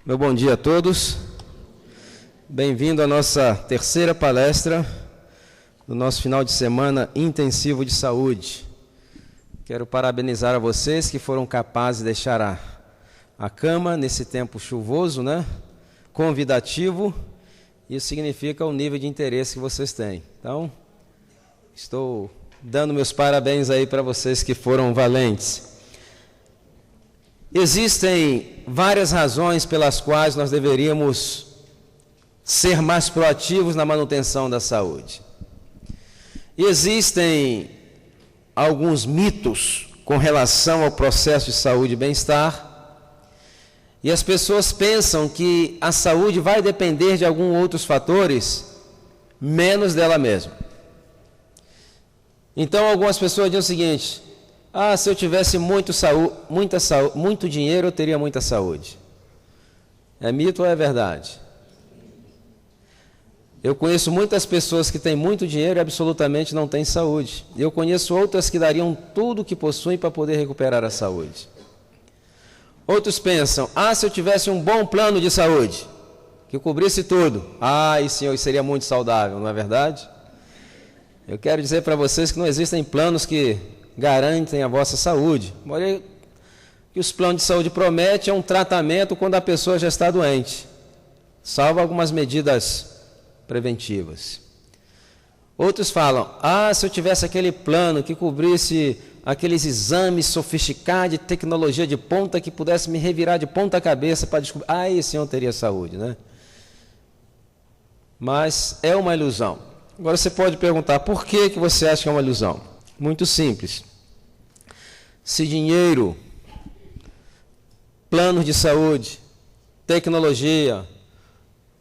Meu bom dia a todos. Bem-vindo à nossa terceira palestra do nosso final de semana intensivo de saúde. Quero parabenizar a vocês que foram capazes de deixar a cama nesse tempo chuvoso, convidativo. Isso significa o nível de interesse que vocês têm. Então, estou dando meus parabéns aí para vocês que foram valentes. Existem várias razões pelas quais nós deveríamos ser mais proativos na manutenção da saúde. Existem alguns mitos com relação ao processo de saúde e bem-estar, e as pessoas pensam que a saúde vai depender de alguns outros fatores, menos dela mesma. Então, algumas pessoas dizem o seguinte: se eu tivesse muito dinheiro, eu teria muita saúde. É mito ou é verdade? Eu conheço muitas pessoas que têm muito dinheiro e absolutamente não têm saúde. Eu conheço outras que dariam tudo o que possuem para poder recuperar a saúde. Outros pensam: se eu tivesse um bom plano de saúde, que cobrisse tudo, sim, eu seria muito saudável, não é verdade? Eu quero dizer para vocês que não existem planos que garantem a vossa saúde. O que os planos de saúde prometem é um tratamento quando a pessoa já está doente, salvo algumas medidas preventivas. Outros falam: se eu tivesse aquele plano que cobrisse aqueles exames sofisticados de tecnologia de ponta que pudesse me revirar de ponta cabeça para descobrir, aí sim eu teria saúde, Mas é uma ilusão. Agora você pode perguntar: por que você acha que é uma ilusão? Muito simples. Se dinheiro, planos de saúde, tecnologia,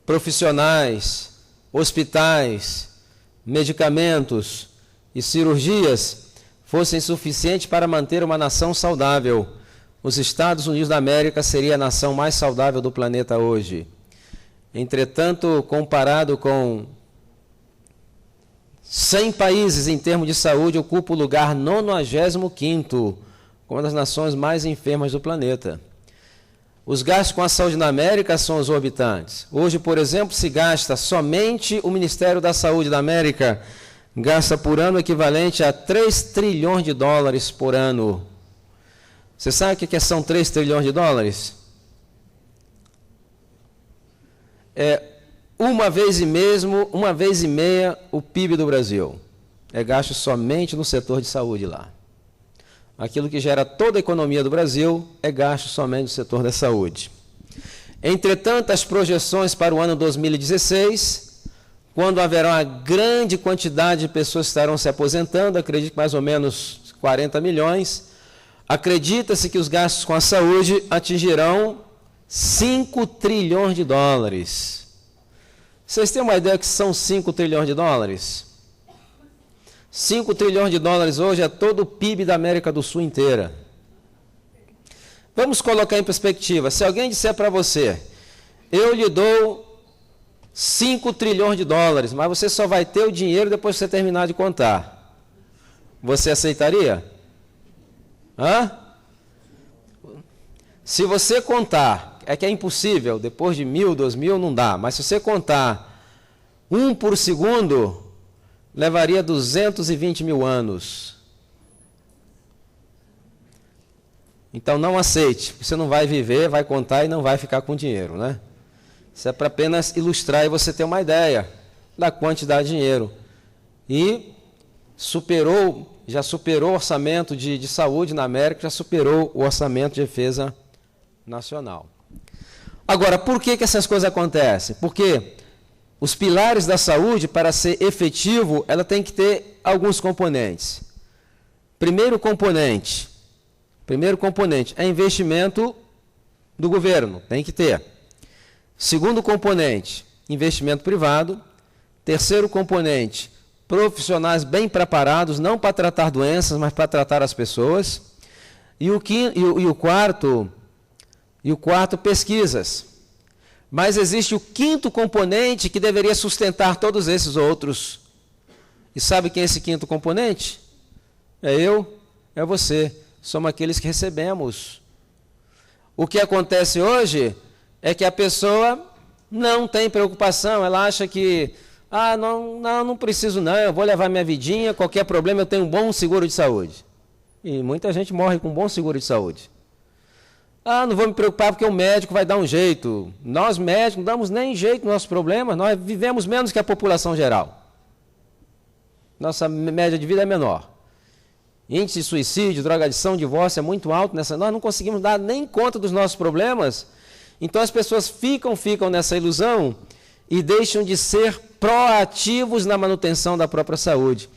profissionais, hospitais, medicamentos e cirurgias fossem suficientes para manter uma nação saudável, os Estados Unidos da América seria a nação mais saudável do planeta hoje. Entretanto, comparado com 100 países em termos de saúde, ocupa o lugar 95º, como uma das nações mais enfermas do planeta. Os gastos com a saúde na América são exorbitantes. Hoje, por exemplo, se gasta somente o Ministério da Saúde da América, gasta por ano o equivalente a 3 trilhões de dólares por ano. Você sabe o que são 3 trilhões de dólares? Uma vez e meia o PIB do Brasil é gasto somente no setor de saúde lá. Aquilo que gera toda a economia do Brasil é gasto somente no setor da saúde. Entretanto, as projeções para o ano 2016, quando haverá uma grande quantidade de pessoas que estarão se aposentando, acredito que mais ou menos 40 milhões, acredita-se que os gastos com a saúde atingirão 5 trilhões de dólares. Vocês têm uma ideia que são 5 trilhões de dólares? 5 trilhões de dólares hoje é todo o PIB da América do Sul inteira. Vamos colocar em perspectiva. Se alguém disser para você: eu lhe dou 5 trilhões de dólares, mas você só vai ter o dinheiro depois que você terminar de contar, você aceitaria? Se você contar, é que é impossível, depois de 1.000, 2.000 não dá, mas se você contar 1 por segundo, levaria 220 mil anos. Então não aceite, você não vai viver, vai contar e não vai ficar com dinheiro, Isso é para apenas ilustrar e você ter uma ideia da quantidade de dinheiro. E já superou o orçamento de saúde na América, já superou o orçamento de defesa nacional. Agora, por que essas coisas acontecem? Porque os pilares da saúde, para ser efetivo, ela tem que ter alguns componentes. Primeiro componente é investimento do governo, tem que ter. Segundo componente, investimento privado. Terceiro componente, profissionais bem preparados, não para tratar doenças, mas para tratar as pessoas. E o quarto, pesquisas. Mas existe o quinto componente que deveria sustentar todos esses outros. E sabe quem é esse quinto componente? É eu, é você. Somos aqueles que recebemos. O que acontece hoje é que a pessoa não tem preocupação, ela acha que, não preciso não, eu vou levar minha vidinha, qualquer problema eu tenho um bom seguro de saúde. E muita gente morre com um bom seguro de saúde. Não vou me preocupar porque o médico vai dar um jeito. Nós médicos não damos nem jeito nos nossos problemas, nós vivemos menos que a população geral. Nossa média de vida é menor. Índice de suicídio, drogadição, divórcio é muito alto. Nós não conseguimos dar nem conta dos nossos problemas. Então as pessoas ficam nessa ilusão e deixam de ser proativos na manutenção da própria saúde.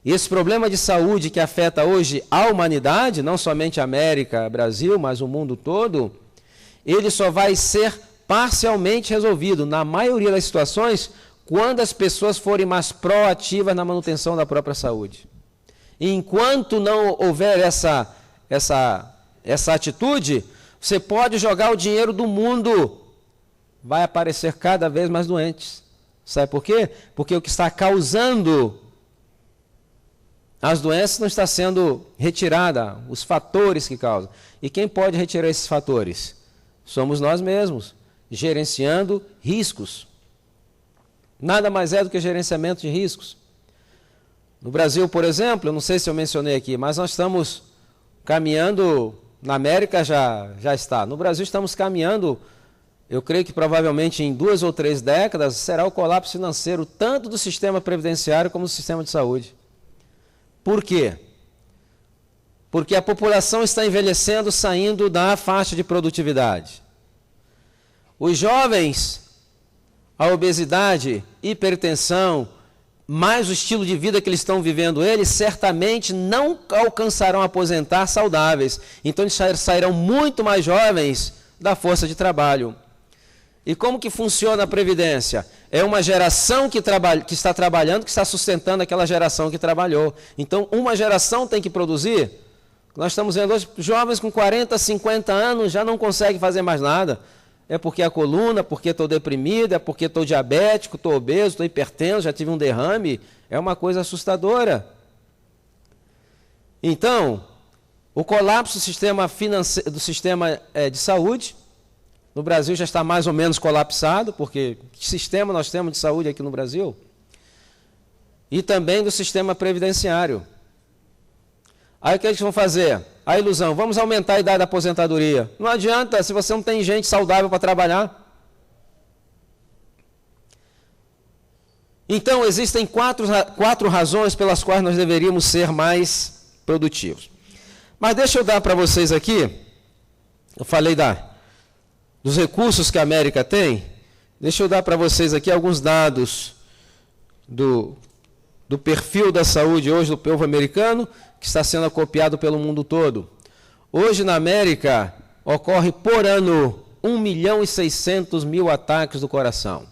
E esse problema de saúde que afeta hoje a humanidade, não somente a América, Brasil, mas o mundo todo, ele só vai ser parcialmente resolvido, na maioria das situações, quando as pessoas forem mais proativas na manutenção da própria saúde. E enquanto não houver essa atitude, você pode jogar o dinheiro do mundo, vai aparecer cada vez mais doentes. Sabe por quê? Porque o que está causando as doenças não está sendo retirada, os fatores que causam. E quem pode retirar esses fatores? Somos nós mesmos, gerenciando riscos. Nada mais é do que gerenciamento de riscos. No Brasil, por exemplo, eu não sei se eu mencionei aqui, mas nós estamos caminhando, na América já está. No Brasil estamos caminhando, eu creio que provavelmente em 2 ou 3 décadas será o colapso financeiro, tanto do sistema previdenciário como do sistema de saúde. Por quê? Porque a população está envelhecendo, saindo da faixa de produtividade. Os jovens, a obesidade, hipertensão, mais o estilo de vida que eles estão vivendo, eles certamente não alcançarão aposentar saudáveis. Então eles sairão muito mais jovens da força de trabalho. E como que funciona a Previdência? É uma geração que está trabalhando, que está sustentando aquela geração que trabalhou. Então, uma geração tem que produzir. Nós estamos vendo hoje, jovens com 40, 50 anos já não conseguem fazer mais nada. É porque a coluna, porque estou deprimido, é porque estou diabético, estou obeso, estou hipertenso, já tive um derrame. É uma coisa assustadora. Então, o colapso do sistema de saúde, no Brasil já está mais ou menos colapsado, porque que sistema nós temos de saúde aqui no Brasil? E também do sistema previdenciário. Aí o que eles vão fazer? A ilusão, vamos aumentar a idade da aposentadoria. Não adianta se você não tem gente saudável para trabalhar. Então, existem quatro razões pelas quais nós deveríamos ser mais produtivos. Mas deixa eu dar para vocês aqui, eu falei dos recursos que a América tem, deixa eu dar para vocês aqui alguns dados do perfil da saúde hoje do povo americano, que está sendo copiado pelo mundo todo. Hoje na América ocorre por ano 1.600.000 ataques do coração.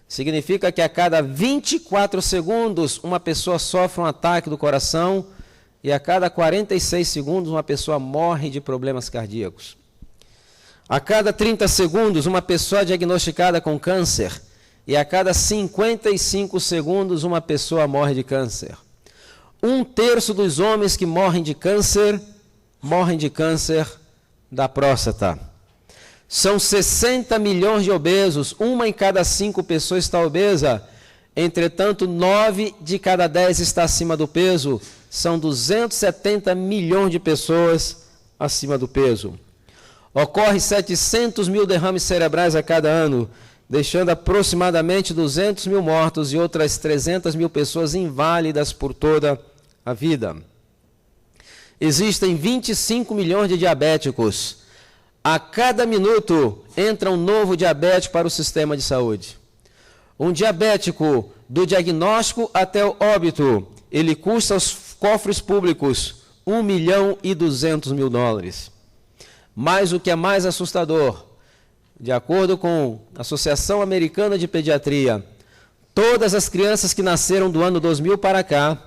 Significa que a cada 24 segundos uma pessoa sofre um ataque do coração e a cada 46 segundos uma pessoa morre de problemas cardíacos. A cada 30 segundos, uma pessoa diagnosticada com câncer. E a cada 55 segundos, uma pessoa morre de câncer. 1/3 dos homens que morrem de câncer da próstata. São 60 milhões de obesos, 1 em cada 5 pessoas está obesa. Entretanto, 9 de cada 10 está acima do peso. São 270 milhões de pessoas acima do peso. Ocorre 700 mil derrames cerebrais a cada ano, deixando aproximadamente 200 mil mortos e outras 300 mil pessoas inválidas por toda a vida. Existem 25 milhões de diabéticos. A cada minuto entra um novo diabético para o sistema de saúde. Um diabético, do diagnóstico até o óbito, ele custa aos cofres públicos $1.200.000. Mas o que é mais assustador, de acordo com a Associação Americana de Pediatria, todas as crianças que nasceram do ano 2000 para cá,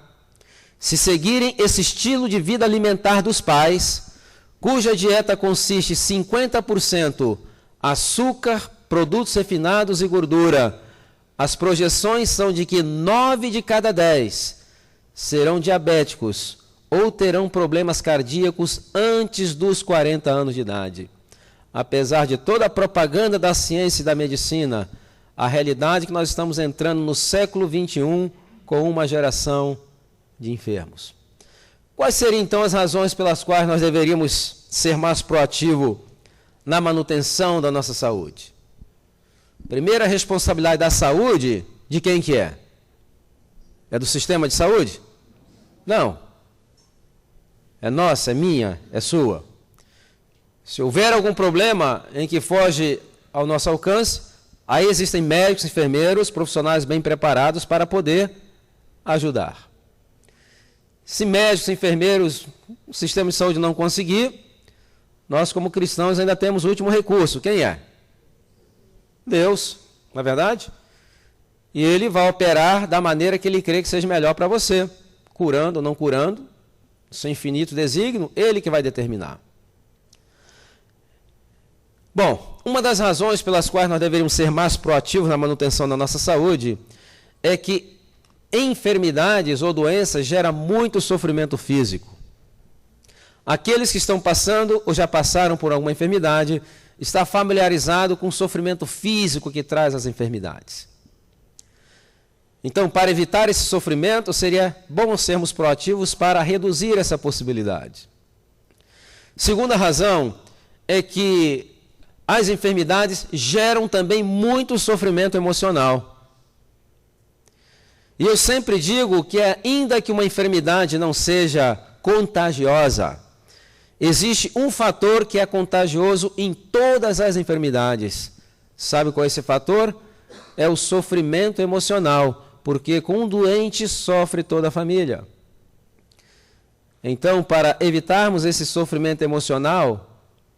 se seguirem esse estilo de vida alimentar dos pais, cuja dieta consiste 50% açúcar, produtos refinados e gordura, as projeções são de que 9 de cada 10 serão diabéticos ou terão problemas cardíacos antes dos 40 anos de idade. apesar de toda a propaganda da ciência e da medicina, a realidade é que nós estamos entrando no século XXI com uma geração de enfermos. Quais seriam então as razões pelas quais nós deveríamos ser mais proativos na manutenção da nossa saúde? Primeira responsabilidade da saúde, de quem que é? É do sistema de saúde? Não. É nossa, é minha, é sua. Se houver algum problema em que foge ao nosso alcance, aí existem médicos, enfermeiros, profissionais bem preparados para poder ajudar. Se médicos, enfermeiros, o sistema de saúde não conseguir, nós como cristãos ainda temos o último recurso. Quem é? Deus, não é verdade? E Ele vai operar da maneira que Ele crê que seja melhor para você, curando ou não curando, seu infinito desígnio, Ele que vai determinar. Bom, uma das razões pelas quais nós deveríamos ser mais proativos na manutenção da nossa saúde é que enfermidades ou doenças geram muito sofrimento físico. Aqueles que estão passando ou já passaram por alguma enfermidade está familiarizado com o sofrimento físico que traz as enfermidades. Então, para evitar esse sofrimento, seria bom sermos proativos para reduzir essa possibilidade. Segunda razão é que as enfermidades geram também muito sofrimento emocional. E eu sempre digo que ainda que uma enfermidade não seja contagiosa, existe um fator que é contagioso em todas as enfermidades. Sabe qual é esse fator? É o sofrimento emocional, porque com um doente sofre toda a família. Então, para evitarmos esse sofrimento emocional,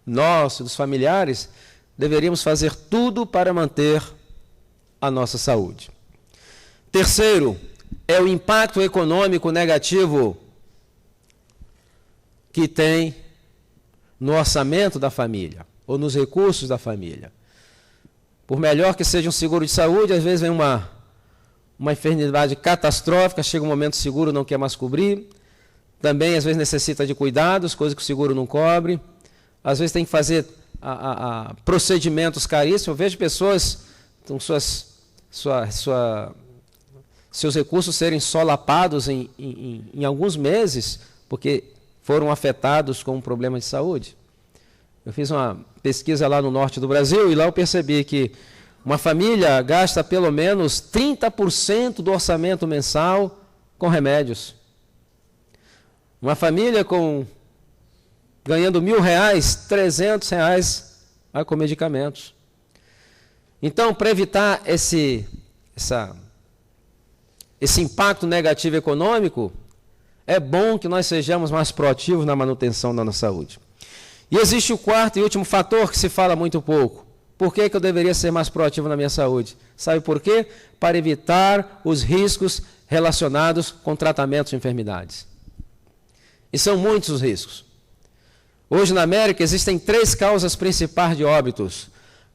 nosso, dos familiares, deveríamos fazer tudo para manter a nossa saúde. Terceiro, é o impacto econômico negativo que tem no orçamento da família, ou nos recursos da família. Por melhor que seja um seguro de saúde, às vezes vem uma enfermidade catastrófica, chega um momento o seguro não quer mais cobrir, também às vezes necessita de cuidados, coisa que o seguro não cobre, às vezes tem que fazer procedimentos caríssimos. Eu vejo pessoas com seus recursos serem solapados em alguns meses, porque foram afetados com um problema de saúde. Eu fiz uma pesquisa lá no norte do Brasil e lá eu percebi que uma família gasta pelo menos 30% do orçamento mensal com remédios. Uma família ganhando R$1.000, R$300 vai com medicamentos. Então, para evitar esse impacto negativo econômico, é bom que nós sejamos mais proativos na manutenção da nossa saúde. E existe o quarto e último fator que se fala muito pouco. Por que eu deveria ser mais proativo na minha saúde? Sabe por quê? Para evitar os riscos relacionados com tratamentos de enfermidades. E são muitos os riscos. Hoje na América existem 3 causas principais de óbitos.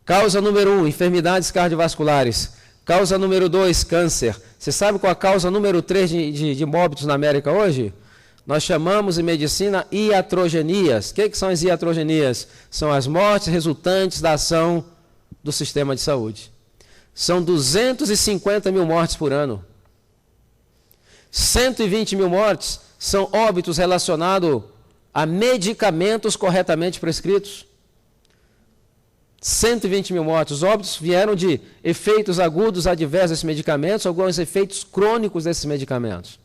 Causa número 1, enfermidades cardiovasculares. Causa número 2, câncer. Você sabe qual a causa número 3 de óbitos na América hoje? Nós chamamos em medicina iatrogenias. O que são as iatrogenias? São as mortes resultantes da ação do sistema de saúde. São 250 mil mortes por ano. 120 mil mortes são óbitos relacionados a medicamentos corretamente prescritos. 120 mil mortes. Os óbitos vieram de efeitos agudos adversos desses medicamentos, alguns efeitos crônicos desses medicamentos.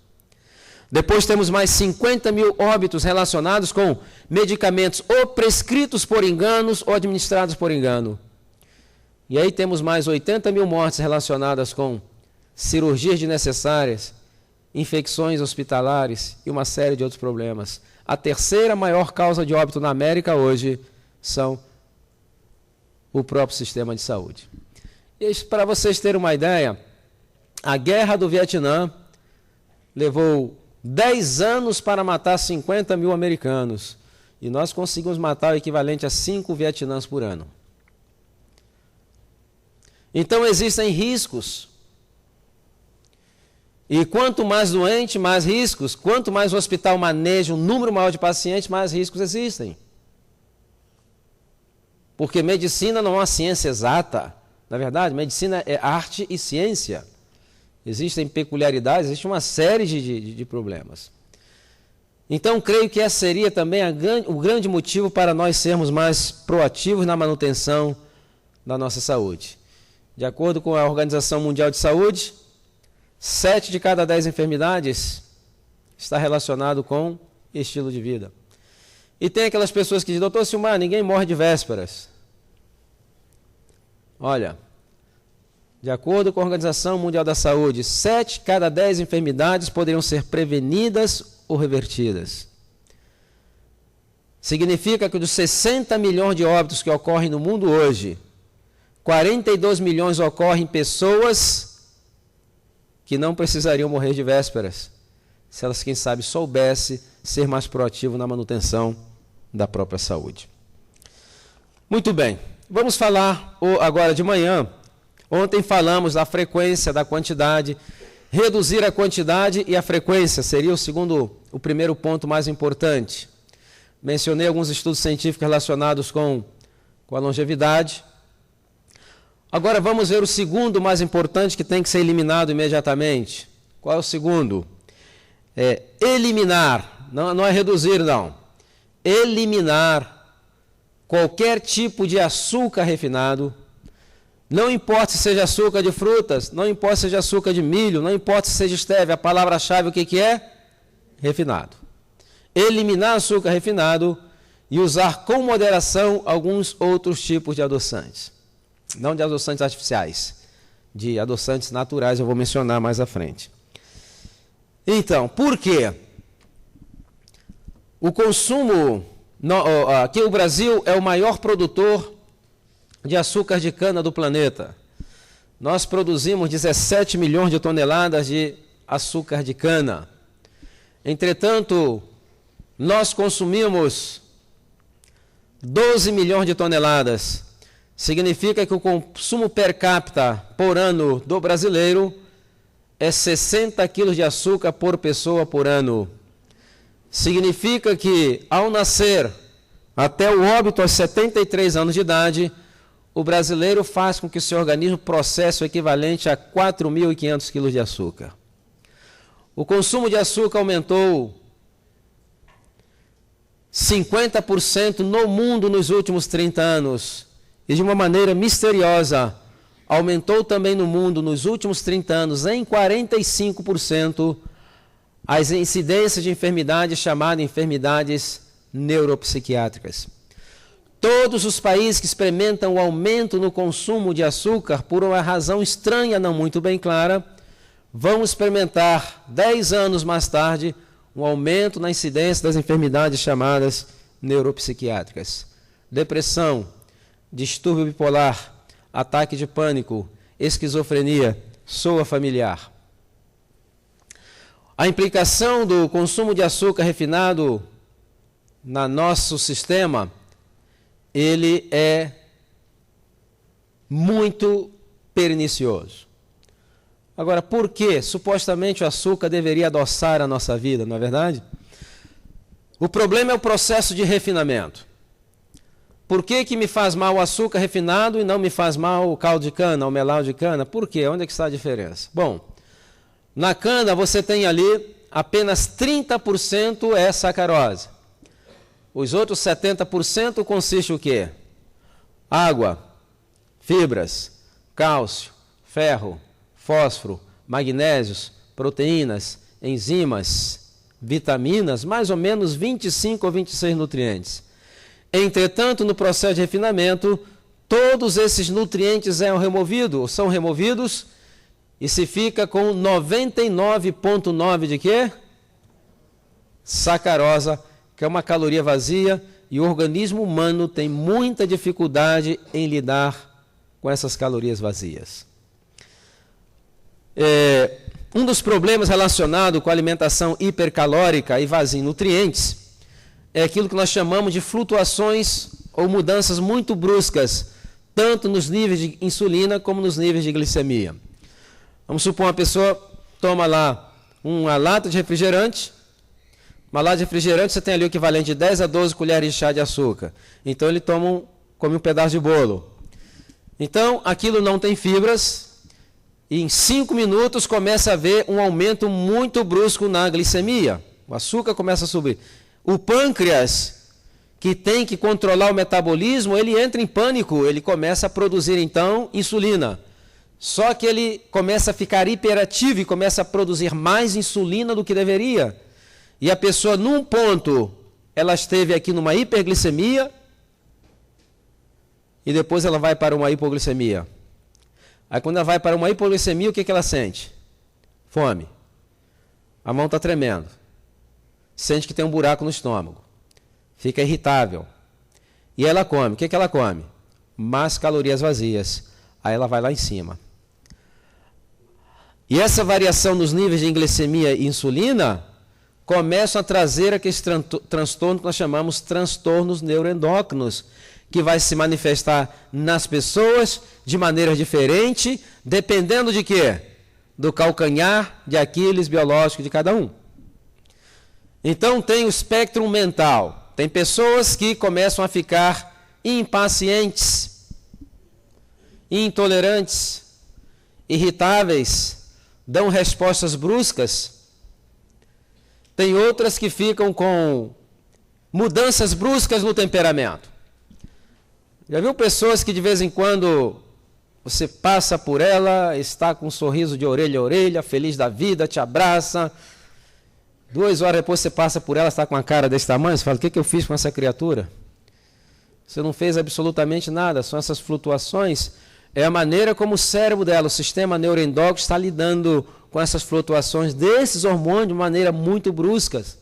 Depois temos mais 50 mil óbitos relacionados com medicamentos ou prescritos por enganos ou administrados por engano. E aí temos mais 80 mil mortes relacionadas com cirurgias desnecessárias, infecções hospitalares e uma série de outros problemas. A terceira maior causa de óbito na América hoje são o próprio sistema de saúde. E para vocês terem uma ideia, a guerra do Vietnã levou 10 anos para matar 50 mil americanos. E nós conseguimos matar o equivalente a 5 Vietnãs por ano. Então existem riscos. E quanto mais doente, mais riscos. Quanto mais o hospital maneja um número maior de pacientes, mais riscos existem. Porque medicina não é uma ciência exata. Na verdade, medicina é arte e ciência. Existem peculiaridades, existe uma série de problemas. Então, creio que esse seria também o grande motivo para nós sermos mais proativos na manutenção da nossa saúde. De acordo com a Organização Mundial de Saúde, 7 de cada 10 enfermidades está relacionado com estilo de vida. E tem aquelas pessoas que dizem, doutor Silmar, ninguém morre de vésperas. Olha, de acordo com a Organização Mundial da Saúde, 7 de cada 10 enfermidades poderiam ser prevenidas ou revertidas. Significa que dos 60 milhões de óbitos que ocorrem no mundo hoje, 42 milhões ocorrem em pessoas que não precisariam morrer de vésperas, se elas, quem sabe, soubessem ser mais proativas na manutenção da própria saúde. Muito bem, vamos falar agora de manhã. Ontem falamos da frequência, da quantidade. Reduzir a quantidade e a frequência seria o primeiro ponto mais importante. Mencionei alguns estudos científicos relacionados com a longevidade. Agora vamos ver o segundo mais importante que tem que ser eliminado imediatamente. Qual é o segundo? Eliminar, não é reduzir não. Eliminar qualquer tipo de açúcar refinado. Não importa se seja açúcar de frutas, não importa se seja açúcar de milho, não importa se seja estévia, a palavra-chave o que é? Refinado. Eliminar açúcar refinado e usar com moderação alguns outros tipos de adoçantes. Não de adoçantes artificiais, de adoçantes naturais, eu vou mencionar mais à frente. Então, por quê? O consumo, aqui o Brasil é o maior produtor de açúcar de cana do planeta. Nós produzimos 17 milhões de toneladas de açúcar de cana. Entretanto, nós consumimos 12 milhões de toneladas. Significa que o consumo per capita por ano do brasileiro é 60 quilos de açúcar por pessoa por ano. Significa que, ao nascer, até o óbito aos 73 anos de idade, o brasileiro faz com que o seu organismo processe o equivalente a 4.500 quilos de açúcar. O consumo de açúcar aumentou 50% no mundo nos últimos 30 anos. E de uma maneira misteriosa, aumentou também no mundo nos últimos 30 anos em 45% as incidências de enfermidades chamadas enfermidades neuropsiquiátricas. Todos os países que experimentam o aumento no consumo de açúcar, por uma razão estranha, não muito bem clara, vão experimentar, 10 anos mais tarde, um aumento na incidência das enfermidades chamadas neuropsiquiátricas. Depressão, distúrbio bipolar, ataque de pânico, esquizofrenia, soa familiar. A implicação do consumo de açúcar refinado no nosso sistema, ele é muito pernicioso. Agora, por que supostamente o açúcar deveria adoçar a nossa vida, não é verdade? O problema é o processo de refinamento. Por que me faz mal o açúcar refinado e não me faz mal o caldo de cana, o melado de cana? Por quê? Onde é que está a diferença? Bom, na cana você tem ali apenas 30% é sacarose. Os outros 70% consiste o quê? Água, fibras, cálcio, ferro, fósforo, magnésios, proteínas, enzimas, vitaminas, mais ou menos 25 ou 26 nutrientes. Entretanto, no processo de refinamento, todos esses nutrientes são removidos e se fica com 99,9 de quê? Sacarosa, que é uma caloria vazia, e o organismo humano tem muita dificuldade em lidar com essas calorias vazias. Um dos problemas relacionados com a alimentação hipercalórica e vazia em nutrientes é aquilo que nós chamamos de flutuações ou mudanças muito bruscas, tanto nos níveis de insulina como nos níveis de glicemia. Vamos supor uma pessoa toma lá uma lata de refrigerante. Uma lata de refrigerante, você tem ali o equivalente de 10 a 12 colheres de chá de açúcar. Então ele toma come um pedaço de bolo. Então, aquilo não tem fibras e em 5 minutos começa a haver um aumento muito brusco na glicemia. O açúcar começa a subir. O pâncreas, que tem que controlar o metabolismo, ele entra em pânico, ele começa a produzir então insulina. Só que ele começa a ficar hiperativo e começa a produzir mais insulina do que deveria. E a pessoa, num ponto, ela esteve aqui numa hiperglicemia e depois ela vai para uma hipoglicemia. Aí quando ela vai para uma hipoglicemia, o que ela sente? Fome. A mão está tremendo. Sente que tem um buraco no estômago. Fica irritável. E ela come. O que ela come? Mais calorias vazias. Aí ela vai lá em cima. E essa variação nos níveis de glicemia e insulina começam a trazer aqueles transtornos que nós chamamos transtornos neuroendócrinos, que vai se manifestar nas pessoas de maneira diferente, dependendo de quê? Do calcanhar de Aquiles biológico de cada um. Então tem o espectro mental. Tem pessoas que começam a ficar impacientes, intolerantes, irritáveis, dão respostas bruscas. Tem outras que ficam com mudanças bruscas no temperamento. Já viu pessoas que de vez em quando você passa por ela, está com um sorriso de orelha a orelha, feliz da vida, te abraça. 2 horas depois você passa por ela, está com uma cara desse tamanho, você fala, o que eu fiz com essa criatura? Você não fez absolutamente nada, são essas flutuações. É a maneira como o cérebro dela, o sistema neuroendócrino, está lidando com essas flutuações desses hormônios de maneira muito bruscas.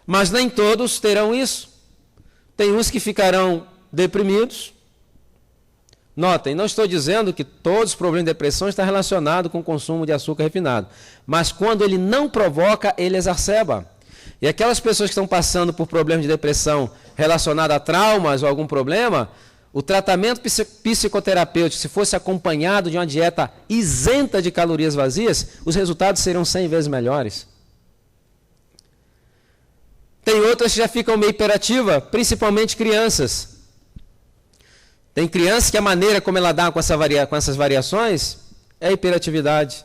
Mas nem todos terão isso. Tem uns que ficarão deprimidos. Notem, não estou dizendo que todos os problemas de depressão estão relacionados com o consumo de açúcar refinado. Mas quando ele não provoca, ele exacerba. E aquelas pessoas que estão passando por problemas de depressão relacionados a traumas ou algum problema, o tratamento psicoterapêutico, se fosse acompanhado de uma dieta isenta de calorias vazias, os resultados seriam 100 vezes melhores. Tem outras que já ficam meio hiperativas, principalmente crianças. Tem criança que a maneira como ela dá com essas variações é hiperatividade.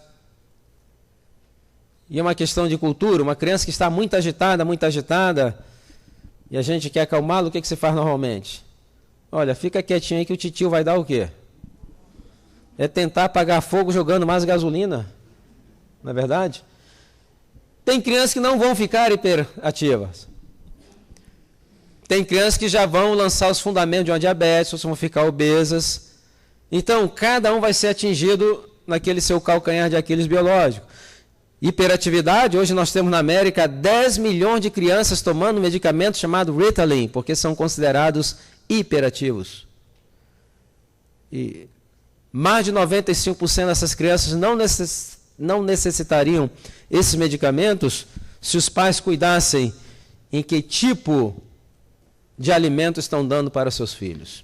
E é uma questão de cultura. Uma criança que está muito agitada, e a gente quer acalmá-la, o que você faz normalmente? Olha, fica quietinho aí que o titio vai dar o quê? É tentar apagar fogo jogando mais gasolina. Não é verdade? Tem crianças que não vão ficar hiperativas. Tem crianças que já vão lançar os fundamentos de uma diabetes, ou vão ficar obesas. Então, cada um vai ser atingido naquele seu calcanhar de Aquiles biológico. Hiperatividade, hoje nós temos na América 10 milhões de crianças tomando um medicamento chamado Ritalin, porque são considerados hiperativos. E mais de 95% dessas crianças não necessitariam esses medicamentos se os pais cuidassem em que tipo de alimento estão dando para os seus filhos.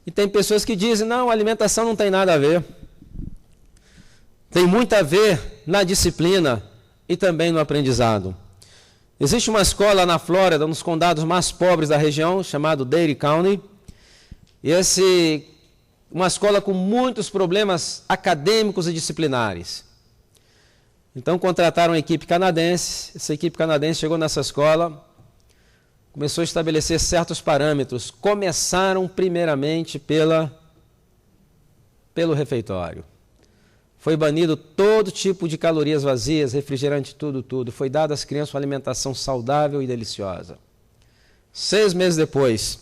E tem pessoas que dizem, não, a alimentação não tem nada a ver. Tem muito a ver na disciplina e também no aprendizado. Existe uma escola na Flórida, um dos condados mais pobres da região, chamado Dade County. E uma escola com muitos problemas acadêmicos e disciplinares. Então contrataram uma equipe canadense. Essa equipe canadense chegou nessa escola, começou a estabelecer certos parâmetros. Começaram primeiramente pelo refeitório. Foi banido todo tipo de calorias vazias, refrigerante, tudo. Foi dado às crianças uma alimentação saudável e deliciosa. 6 meses depois,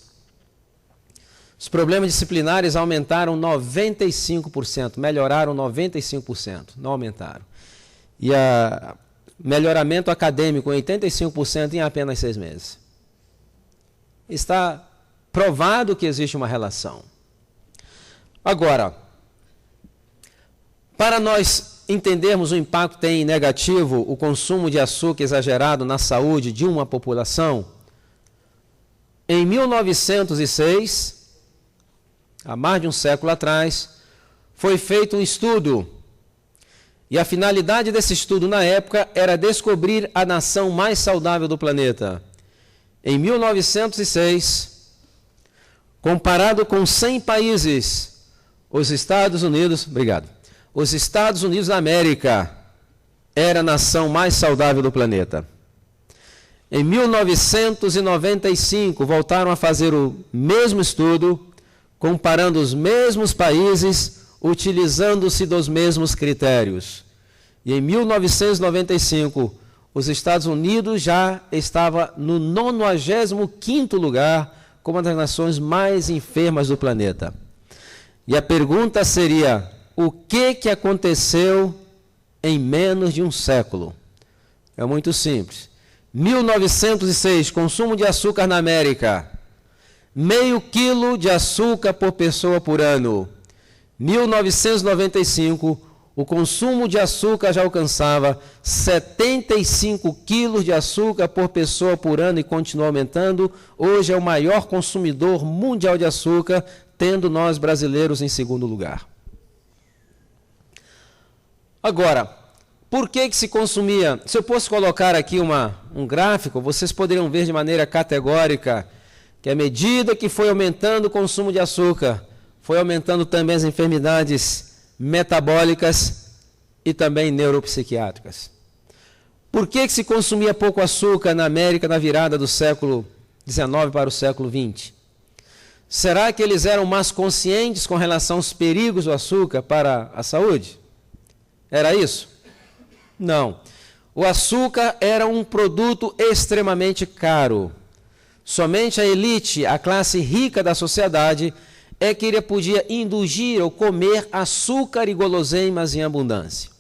os problemas disciplinares aumentaram 95%, melhoraram 95%, não aumentaram. E o melhoramento acadêmico, 85% em apenas 6 meses. Está provado que existe uma relação. Agora, para nós entendermos o impacto que tem negativo o consumo de açúcar exagerado na saúde de uma população, em 1906, há mais de um século atrás, foi feito um estudo. E a finalidade desse estudo na época era descobrir a nação mais saudável do planeta. Em 1906, Comparado com 100 países, os Estados Unidos da América era a nação mais saudável do planeta. Em 1995, voltaram a fazer o mesmo estudo, comparando os mesmos países, utilizando-se dos mesmos critérios. E em 1995, os Estados Unidos já estava no 95º lugar como uma das nações mais enfermas do planeta. E a pergunta seria, o que aconteceu em menos de um século? É muito simples. 1906, consumo de açúcar na América, meio quilo de açúcar por pessoa por ano. 1995, o consumo de açúcar já alcançava 75 quilos de açúcar por pessoa por ano e continua aumentando. Hoje é o maior consumidor mundial de açúcar, tendo nós brasileiros em segundo lugar. Agora, por que se consumia? Se eu fosse colocar aqui um gráfico, vocês poderiam ver de maneira categórica que à medida que foi aumentando o consumo de açúcar, foi aumentando também as enfermidades metabólicas e também neuropsiquiátricas. Por que se consumia pouco açúcar na América na virada do século XIX para o século XX? Será que eles eram mais conscientes com relação aos perigos do açúcar para a saúde? Era isso? Não. O açúcar era um produto extremamente caro. Somente a elite, a classe rica da sociedade, é que ele podia indulgir ou comer açúcar e guloseimas em abundância.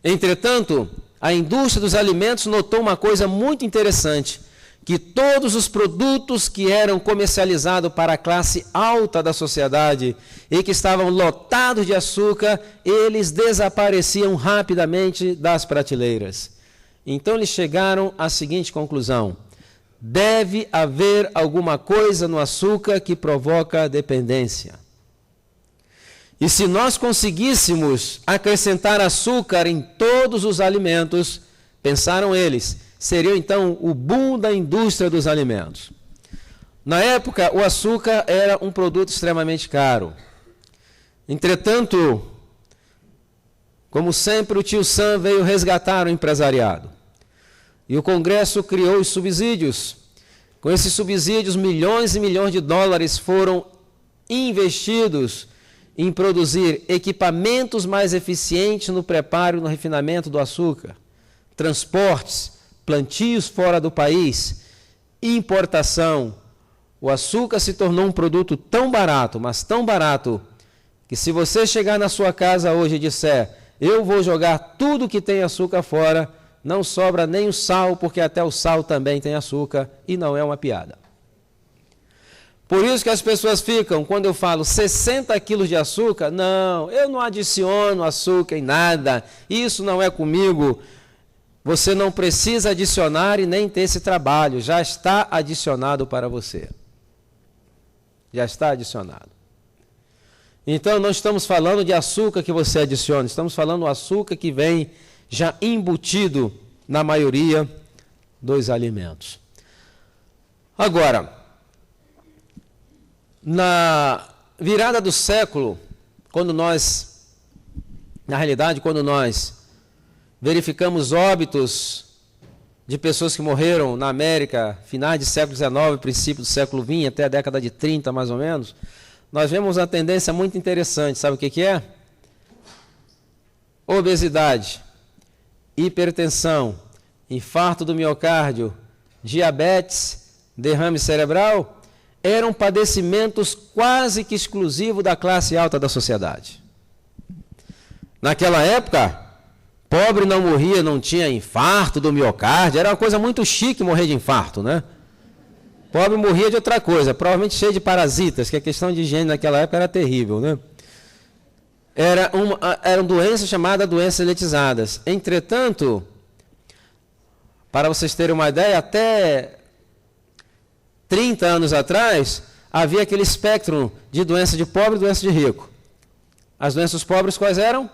Entretanto, a indústria dos alimentos notou uma coisa muito interessante, que todos os produtos que eram comercializados para a classe alta da sociedade e que estavam lotados de açúcar, eles desapareciam rapidamente das prateleiras. Então eles chegaram à seguinte conclusão: deve haver alguma coisa no açúcar que provoca dependência. E se nós conseguíssemos acrescentar açúcar em todos os alimentos, pensaram eles, seria então o boom da indústria dos alimentos. Na época, o açúcar era um produto extremamente caro. Entretanto, como sempre, o tio Sam veio resgatar o empresariado. E o Congresso criou os subsídios. Com esses subsídios, milhões e milhões de dólares foram investidos em produzir equipamentos mais eficientes no preparo e no refinamento do açúcar, transportes, plantios fora do país, importação. O açúcar se tornou um produto tão barato, mas tão barato, que se você chegar na sua casa hoje e disser, eu vou jogar tudo que tem açúcar fora, não sobra nem o sal, porque até o sal também tem açúcar, e não é uma piada. Por isso que as pessoas ficam, quando eu falo 60 quilos de açúcar, não, eu não adiciono açúcar em nada, isso não é comigo. Você não precisa adicionar e nem ter esse trabalho, já está adicionado para você. Já está adicionado. Então, não estamos falando de açúcar que você adiciona, estamos falando do açúcar que vem já embutido na maioria dos alimentos. Agora, na virada do século, quando nós verificamos óbitos de pessoas que morreram na América, finais do século XIX, princípio do século XX, até a década de 30, mais ou menos, nós vemos uma tendência muito interessante. Sabe o que é? Obesidade, hipertensão, infarto do miocárdio, diabetes, derrame cerebral, eram padecimentos quase que exclusivos da classe alta da sociedade. Naquela época, pobre não morria, não tinha infarto do miocárdio, era uma coisa muito chique morrer de infarto, né? Pobre morria de outra coisa, provavelmente cheio de parasitas, que a questão de higiene naquela época era terrível, né? Eram doenças chamadas doenças elitizadas. Entretanto, para vocês terem uma ideia, até 30 anos atrás, havia aquele espectro de doença de pobre e doença de rico. As doenças pobres quais eram?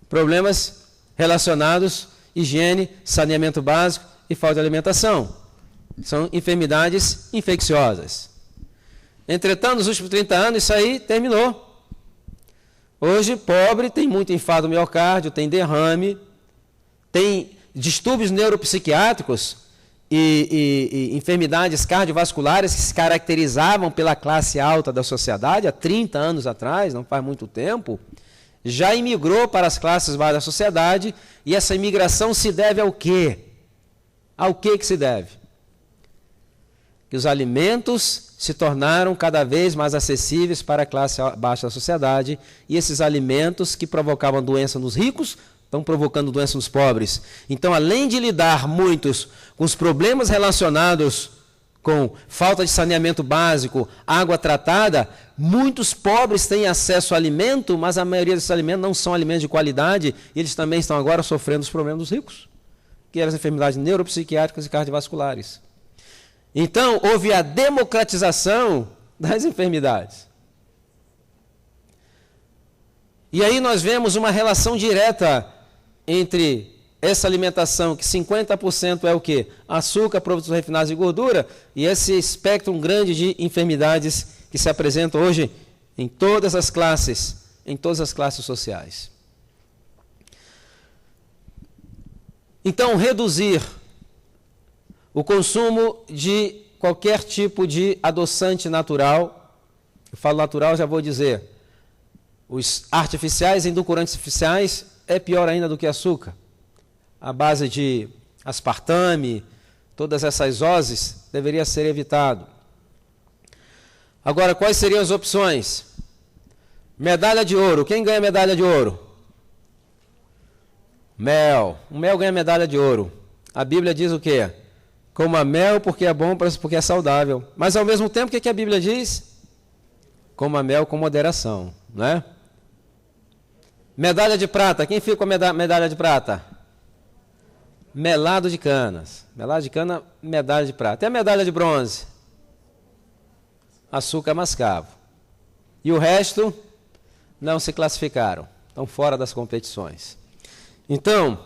Problemas relacionados à higiene, saneamento básico e falta de alimentação. São enfermidades infecciosas. Entretanto, nos últimos 30 anos, isso aí terminou. Hoje, pobre tem muito infarto do miocárdio, tem derrame, tem distúrbios neuropsiquiátricos e enfermidades cardiovasculares que se caracterizavam pela classe alta da sociedade há 30 anos atrás, não faz muito tempo, já imigrou para as classes baixas da sociedade, e essa imigração se deve ao quê? Ao que se deve? Que os alimentos se tornaram cada vez mais acessíveis para a classe baixa da sociedade, e esses alimentos que provocavam doença nos ricos estão provocando doença nos pobres. Então, além de lidar muitos com os problemas relacionados com falta de saneamento básico, água tratada, muitos pobres têm acesso a alimento, mas a maioria desses alimentos não são alimentos de qualidade, e eles também estão agora sofrendo os problemas dos ricos, que eram as enfermidades neuropsiquiátricas e cardiovasculares. Então, houve a democratização das enfermidades. E aí nós vemos uma relação direta entre essa alimentação, que 50% é o quê? Açúcar, produtos refinados e gordura, e esse espectro grande de enfermidades que se apresentam hoje em todas as classes sociais. Então, reduzir o consumo de qualquer tipo de adoçante natural, eu falo natural, já vou dizer, os artificiais, edulcorantes artificiais, é pior ainda do que açúcar. A base de aspartame, todas essas ozes, deveria ser evitado. Agora, quais seriam as opções? Medalha de ouro. Quem ganha medalha de ouro? Mel. O mel ganha medalha de ouro. A Bíblia diz o quê? Coma mel porque é bom, porque é saudável. Mas, ao mesmo tempo, o que a Bíblia diz? Coma mel com moderação, não é? Medalha de prata. Quem fica com a medalha de prata? Melado de canas. Melado de cana, medalha de prata. E a medalha de bronze? Açúcar mascavo. E o resto não se classificaram. Estão fora das competições. Então,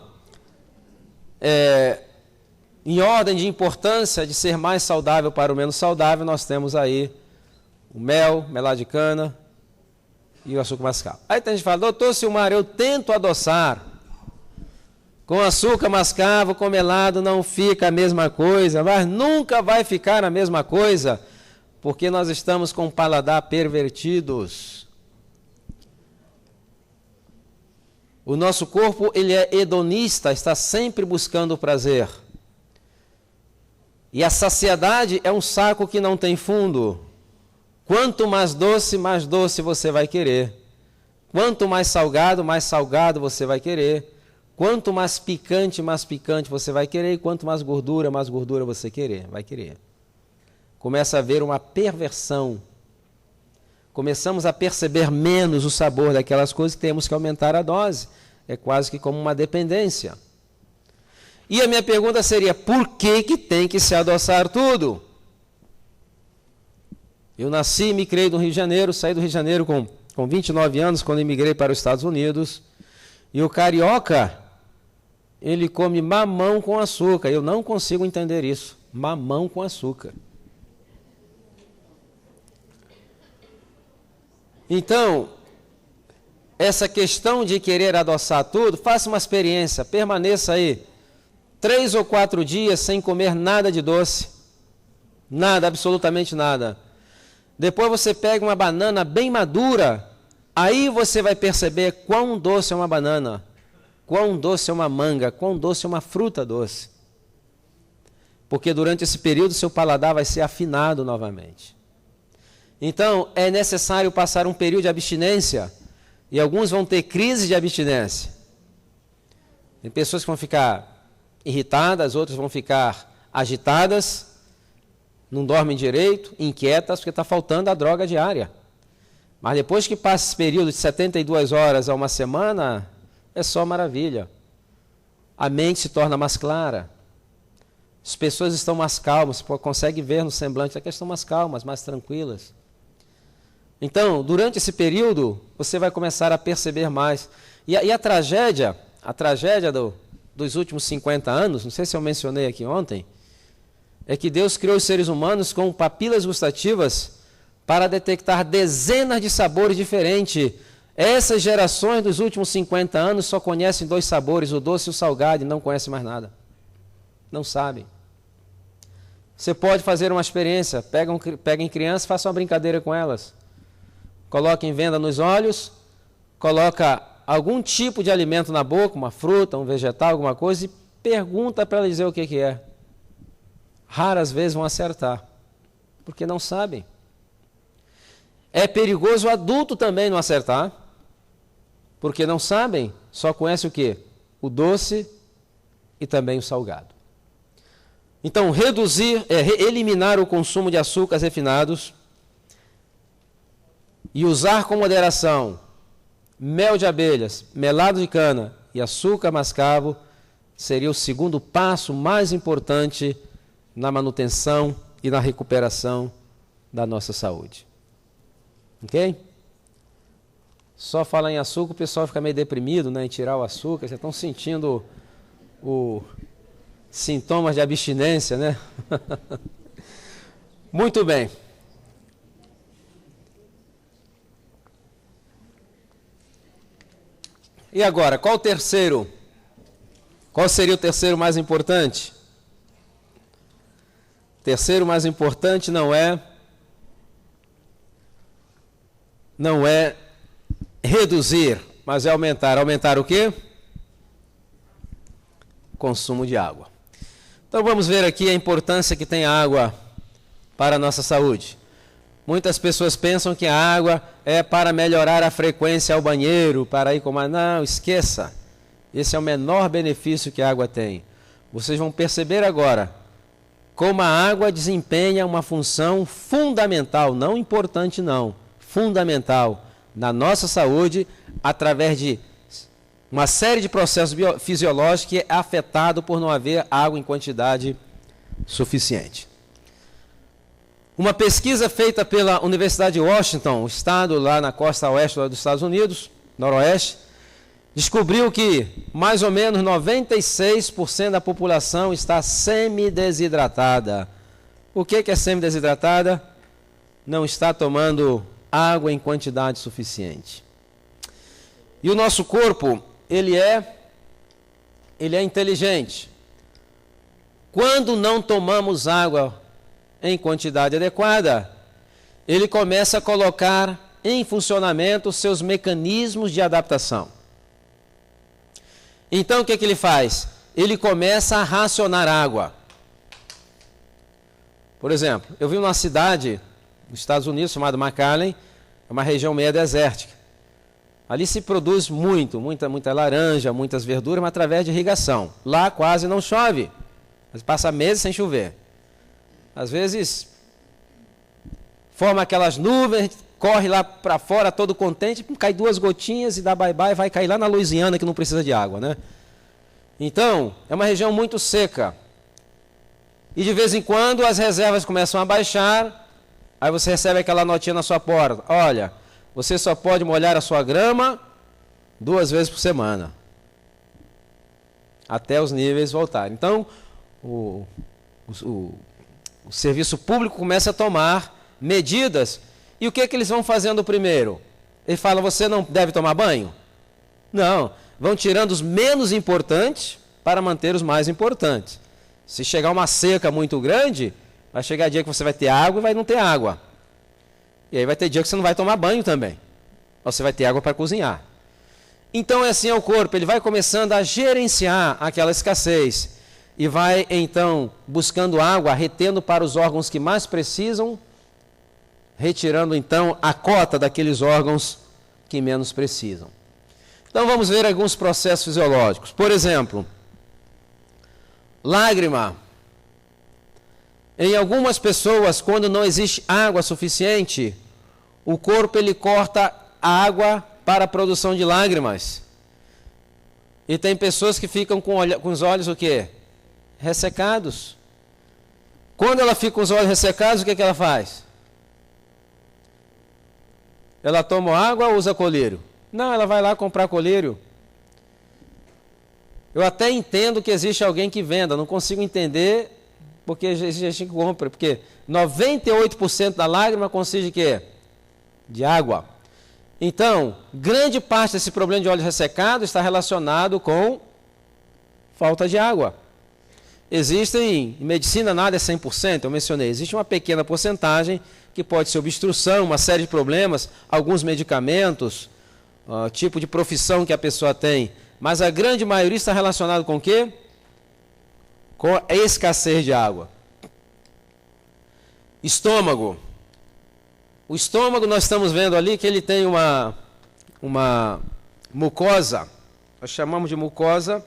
em ordem de importância de ser mais saudável para o menos saudável, nós temos aí o mel, melado de cana e o açúcar mascavo. Aí tem gente que fala, doutor Silmar, eu tento adoçar. Com açúcar mascavo, com melado não fica a mesma coisa, mas nunca vai ficar a mesma coisa, porque nós estamos com o paladar pervertidos. O nosso corpo, ele é hedonista, está sempre buscando o prazer. E a saciedade é um saco que não tem fundo. Quanto mais doce você vai querer. Quanto mais salgado você vai querer. Quanto mais picante você vai querer. E quanto mais gordura você vai querer. Começa a haver uma perversão. Começamos a perceber menos o sabor daquelas coisas e temos que aumentar a dose. É quase que como uma dependência. E a minha pergunta seria, por que tem que se adoçar tudo? Eu nasci e me criei no Rio de Janeiro, saí do Rio de Janeiro com 29 anos, quando emigrei para os Estados Unidos. E o carioca, ele come mamão com açúcar. Eu não consigo entender isso. Mamão com açúcar. Então, essa questão de querer adoçar tudo, faça uma experiência, permaneça aí 3 ou 4 dias sem comer nada de doce. Nada, absolutamente nada. Depois você pega uma banana bem madura, aí você vai perceber quão doce é uma banana, quão doce é uma manga, quão doce é uma fruta doce. Porque durante esse período seu paladar vai ser afinado novamente. Então, é necessário passar um período de abstinência, e alguns vão ter crise de abstinência. Tem pessoas que vão ficar irritadas, outras vão ficar agitadas, não dormem direito, inquietas, porque está faltando a droga diária. Mas depois que passa esse período de 72 horas a uma semana, é só maravilha. A mente se torna mais clara. As pessoas estão mais calmas, você consegue ver no semblante que estão mais calmas, mais tranquilas. Então, durante esse período, você vai começar a perceber mais. E a tragédia dos últimos 50 anos, não sei se eu mencionei aqui ontem, é que Deus criou os seres humanos com papilas gustativas para detectar dezenas de sabores diferentes. Essas gerações dos últimos 50 anos só conhecem 2 sabores, o doce e o salgado, e não conhecem mais nada. Não sabem. Você pode fazer uma experiência, peguem crianças, faça uma brincadeira com elas. Coloquem venda nos olhos, coloca algum tipo de alimento na boca, uma fruta, um vegetal, alguma coisa, e pergunta para elas dizer o que é. Raras vezes vão acertar, porque não sabem. É perigoso o adulto também não acertar, porque não sabem, só conhece o quê? O doce e também o salgado. Então, eliminar o consumo de açúcares refinados e usar com moderação mel de abelhas, melado de cana e açúcar mascavo seria o segundo passo mais importante na manutenção e na recuperação da nossa saúde. Ok? Só falar em açúcar, o pessoal fica meio deprimido, né, em tirar o açúcar, já estão sentindo os sintomas de abstinência, né? Muito bem. E agora, qual o terceiro? Qual seria o terceiro mais importante? O terceiro mais importante não é reduzir, mas é aumentar. Aumentar o quê? Consumo de água. Então vamos ver aqui a importância que tem a água para a nossa saúde. Muitas pessoas pensam que a água é para melhorar a frequência ao banheiro, para ir com mais. Não, esqueça. Esse é o menor benefício que a água tem. Vocês vão perceber agora como a água desempenha uma função fundamental, não importante não, fundamental na nossa saúde, através de uma série de processos fisiológicos que é afetado por não haver água em quantidade suficiente. Uma pesquisa feita pela Universidade de Washington, estado lá na costa oeste dos Estados Unidos, noroeste, descobriu que mais ou menos 96% da população está semidesidratada. O que é semidesidratada? Não está tomando água em quantidade suficiente. E o nosso corpo, ele é inteligente. Quando não tomamos água em quantidade adequada, ele começa a colocar em funcionamento seus mecanismos de adaptação. Então, o que ele faz? Ele começa a racionar água. Por exemplo, eu vi uma cidade nos Estados Unidos chamada McAllen, é uma região meia desértica. Ali se produz muita laranja, muitas verduras, mas através de irrigação. Lá quase não chove, mas passa meses sem chover. Às vezes, forma aquelas nuvens, corre lá para fora todo contente, cai 2 gotinhas e dá bye-bye, vai cair lá na Louisiana que não precisa de água, né? Então, é uma região muito seca. E de vez em quando as reservas começam a baixar, aí você recebe aquela notinha na sua porta. Olha, você só pode molhar a sua grama 2 vezes por semana. Até os níveis voltarem. Então, o serviço público começa a tomar medidas. E o que eles vão fazendo primeiro? Ele fala, você não deve tomar banho? Não, vão tirando os menos importantes para manter os mais importantes. Se chegar uma seca muito grande, vai chegar dia que você vai ter água e vai não ter água. E aí vai ter dia que você não vai tomar banho também. Ou você vai ter água para cozinhar. Então é assim o corpo, ele vai começando a gerenciar aquela escassez. E vai então buscando água, retendo para os órgãos que mais precisam, retirando então a cota daqueles órgãos que menos precisam. Então vamos ver alguns processos fisiológicos. Por exemplo, lágrima. Em algumas pessoas, quando não existe água suficiente, o corpo ele corta a água para a produção de lágrimas. E tem pessoas que ficam com os olhos o quê? Ressecados. Quando ela fica com os olhos ressecados, o que ela faz? Ela toma água ou usa colírio? Não, ela vai lá comprar colírio. Eu até entendo que existe alguém que venda, não consigo entender Porque a gente compra, porque 98% da lágrima consiste de quê? De água. Então, grande parte desse problema de olhos ressecados está relacionado com falta de água. Existem, em medicina nada é 100%, eu mencionei, existe uma pequena porcentagem que pode ser obstrução, uma série de problemas, alguns medicamentos, tipo de profissão que a pessoa tem, mas a grande maioria está relacionado com o quê? Com a escassez de água. Estômago. O estômago, nós estamos vendo ali que ele tem uma mucosa, nós chamamos de mucosa,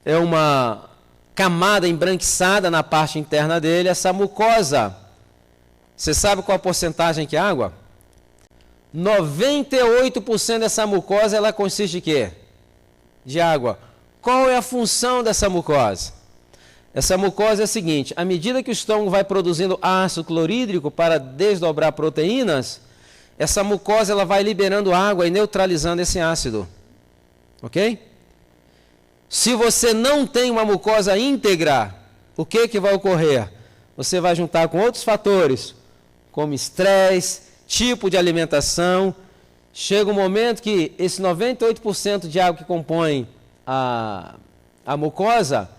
é uma camada embranquiçada na parte interna dele. Essa mucosa, você sabe qual a porcentagem que é água? 98% dessa mucosa, ela consiste de quê? De água. Qual é a função dessa mucosa? Essa mucosa é a seguinte: à medida que o estômago vai produzindo ácido clorídrico para desdobrar proteínas, essa mucosa ela vai liberando água e neutralizando esse ácido. Ok? Se você não tem uma mucosa íntegra, o que vai ocorrer? Você vai juntar com outros fatores, como estresse, tipo de alimentação. Chega um momento que esse 98% de água que compõe a mucosa,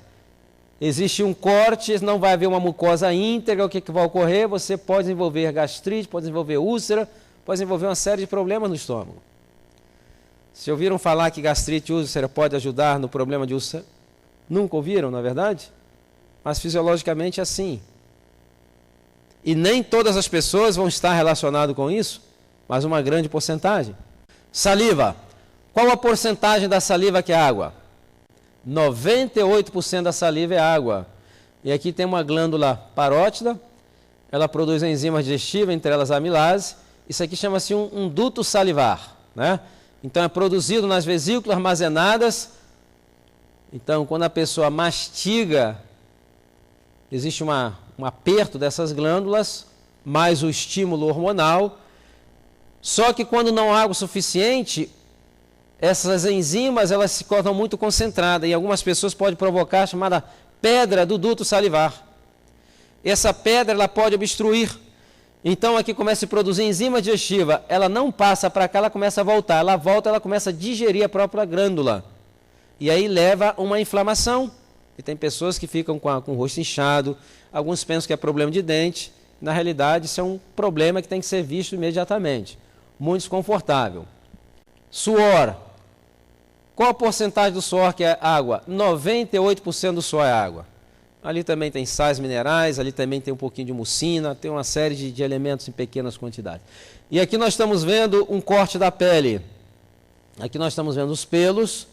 existe um corte, não vai haver uma mucosa íntegra. O que vai ocorrer? Você pode desenvolver gastrite, pode desenvolver úlcera, pode desenvolver uma série de problemas no estômago. Se ouviram falar que gastrite e úlcera pode ajudar no problema de úlcera? Nunca ouviram, não é verdade? Mas fisiologicamente é assim. E nem todas as pessoas vão estar relacionadas com isso, mas uma grande porcentagem. Saliva. Qual a porcentagem da saliva que é água? 98% da saliva é água. E aqui tem uma glândula parótida, ela produz enzimas digestivas, entre elas a amilase. Isso aqui chama-se um duto salivar, né? Então é produzido nas vesículas armazenadas. Então, quando a pessoa mastiga, existe um aperto dessas glândulas, mais o estímulo hormonal. Só que quando não há água suficiente, essas enzimas elas se tornam muito concentradas e algumas pessoas podem provocar a chamada pedra do duto salivar. Essa pedra ela pode obstruir. Então aqui começa a se produzir enzima digestiva, ela não passa para cá, ela começa a voltar, ela volta, ela começa a digerir a própria glândula. E aí leva a uma inflamação. E tem pessoas que ficam com o rosto inchado, alguns pensam que é problema de dente, na realidade isso é um problema que tem que ser visto imediatamente. Muito desconfortável. Suor. Qual a porcentagem do suor que é água? 98% do suor é água. Ali também tem sais minerais, ali também tem um pouquinho de mucina, tem uma série de elementos em pequenas quantidades. E aqui nós estamos vendo um corte da pele. Aqui nós estamos vendo os pelos,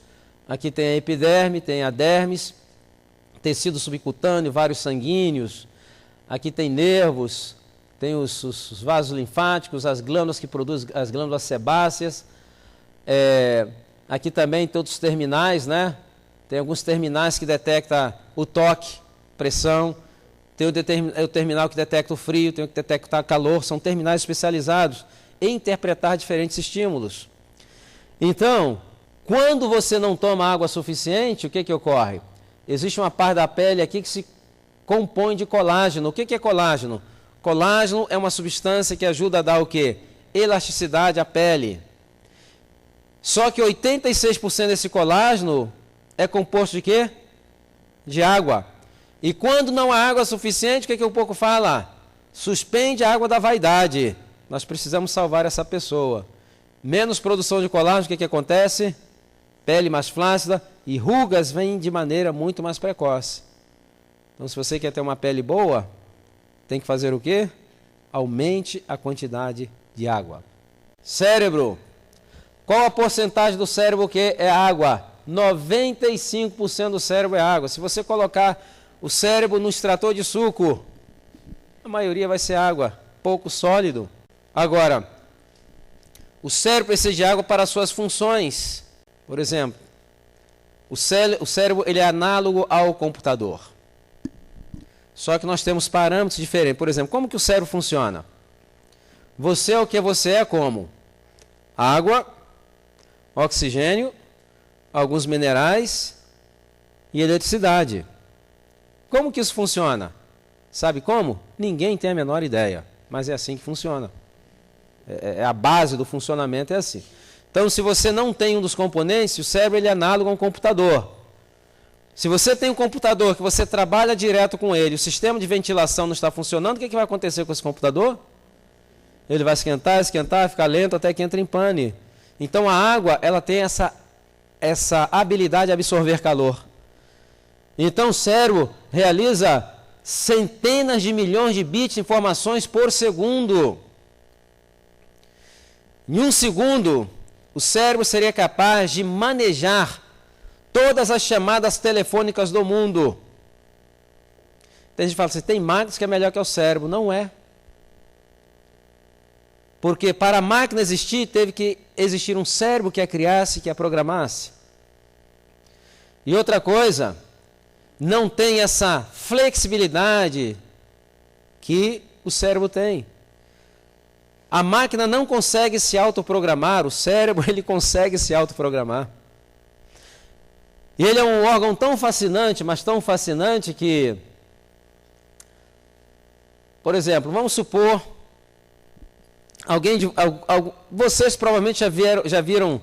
aqui tem a epiderme, tem a dermis, tecido subcutâneo, vários sanguíneos, aqui tem nervos, tem os vasos linfáticos, as glândulas que produzem, as glândulas sebáceas. Aqui também tem outros terminais, né? Tem alguns terminais que detectam o toque, pressão, tem o terminal que detecta o frio, tem o que detecta o calor, são terminais especializados em interpretar diferentes estímulos. Então, quando você não toma água suficiente, o que ocorre? Existe uma parte da pele aqui que se compõe de colágeno. O que é colágeno? Colágeno é uma substância que ajuda a dar o quê? Elasticidade à pele. Só que 86% desse colágeno é composto de quê? De água. E quando não há água suficiente, o que o pouco fala? Suspende a água da vaidade. Nós precisamos salvar essa pessoa. Menos produção de colágeno, o que acontece? Pele mais flácida e rugas vêm de maneira muito mais precoce. Então, se você quer ter uma pele boa, tem que fazer o quê? Aumente a quantidade de água. Cérebro. Qual a porcentagem do cérebro que é água? 95% do cérebro é água. Se você colocar o cérebro no extrator de suco, a maioria vai ser água, pouco sólido. Agora, o cérebro precisa de água para suas funções. Por exemplo, o cérebro ele é análogo ao computador. Só que nós temos parâmetros diferentes. Por exemplo, como que o cérebro funciona? Você é o que você é como? Água, oxigênio, alguns minerais e eletricidade. Como que isso funciona? Sabe como? Ninguém tem a menor ideia, mas é assim que funciona. A base do funcionamento é assim. Então, se você não tem um dos componentes, o cérebro ele é análogo a um computador. Se você tem um computador que você trabalha direto com ele, o sistema de ventilação não está funcionando, o que vai acontecer com esse computador? Ele vai esquentar, ficar lento até que entre em pane. Então, a água ela tem essa habilidade de absorver calor. Então, o cérebro realiza centenas de milhões de bits de informações por segundo. Em um segundo, o cérebro seria capaz de manejar todas as chamadas telefônicas do mundo. Tem gente que fala assim, tem máquinas que é melhor que o cérebro. Não é. Porque para a máquina existir, teve que existir um cérebro que a criasse, que a programasse. E outra coisa, não tem essa flexibilidade que o cérebro tem. A máquina não consegue se autoprogramar, o cérebro ele consegue se autoprogramar. E ele é um órgão tão fascinante, mas tão fascinante que, por exemplo, vamos supor, vocês provavelmente já viram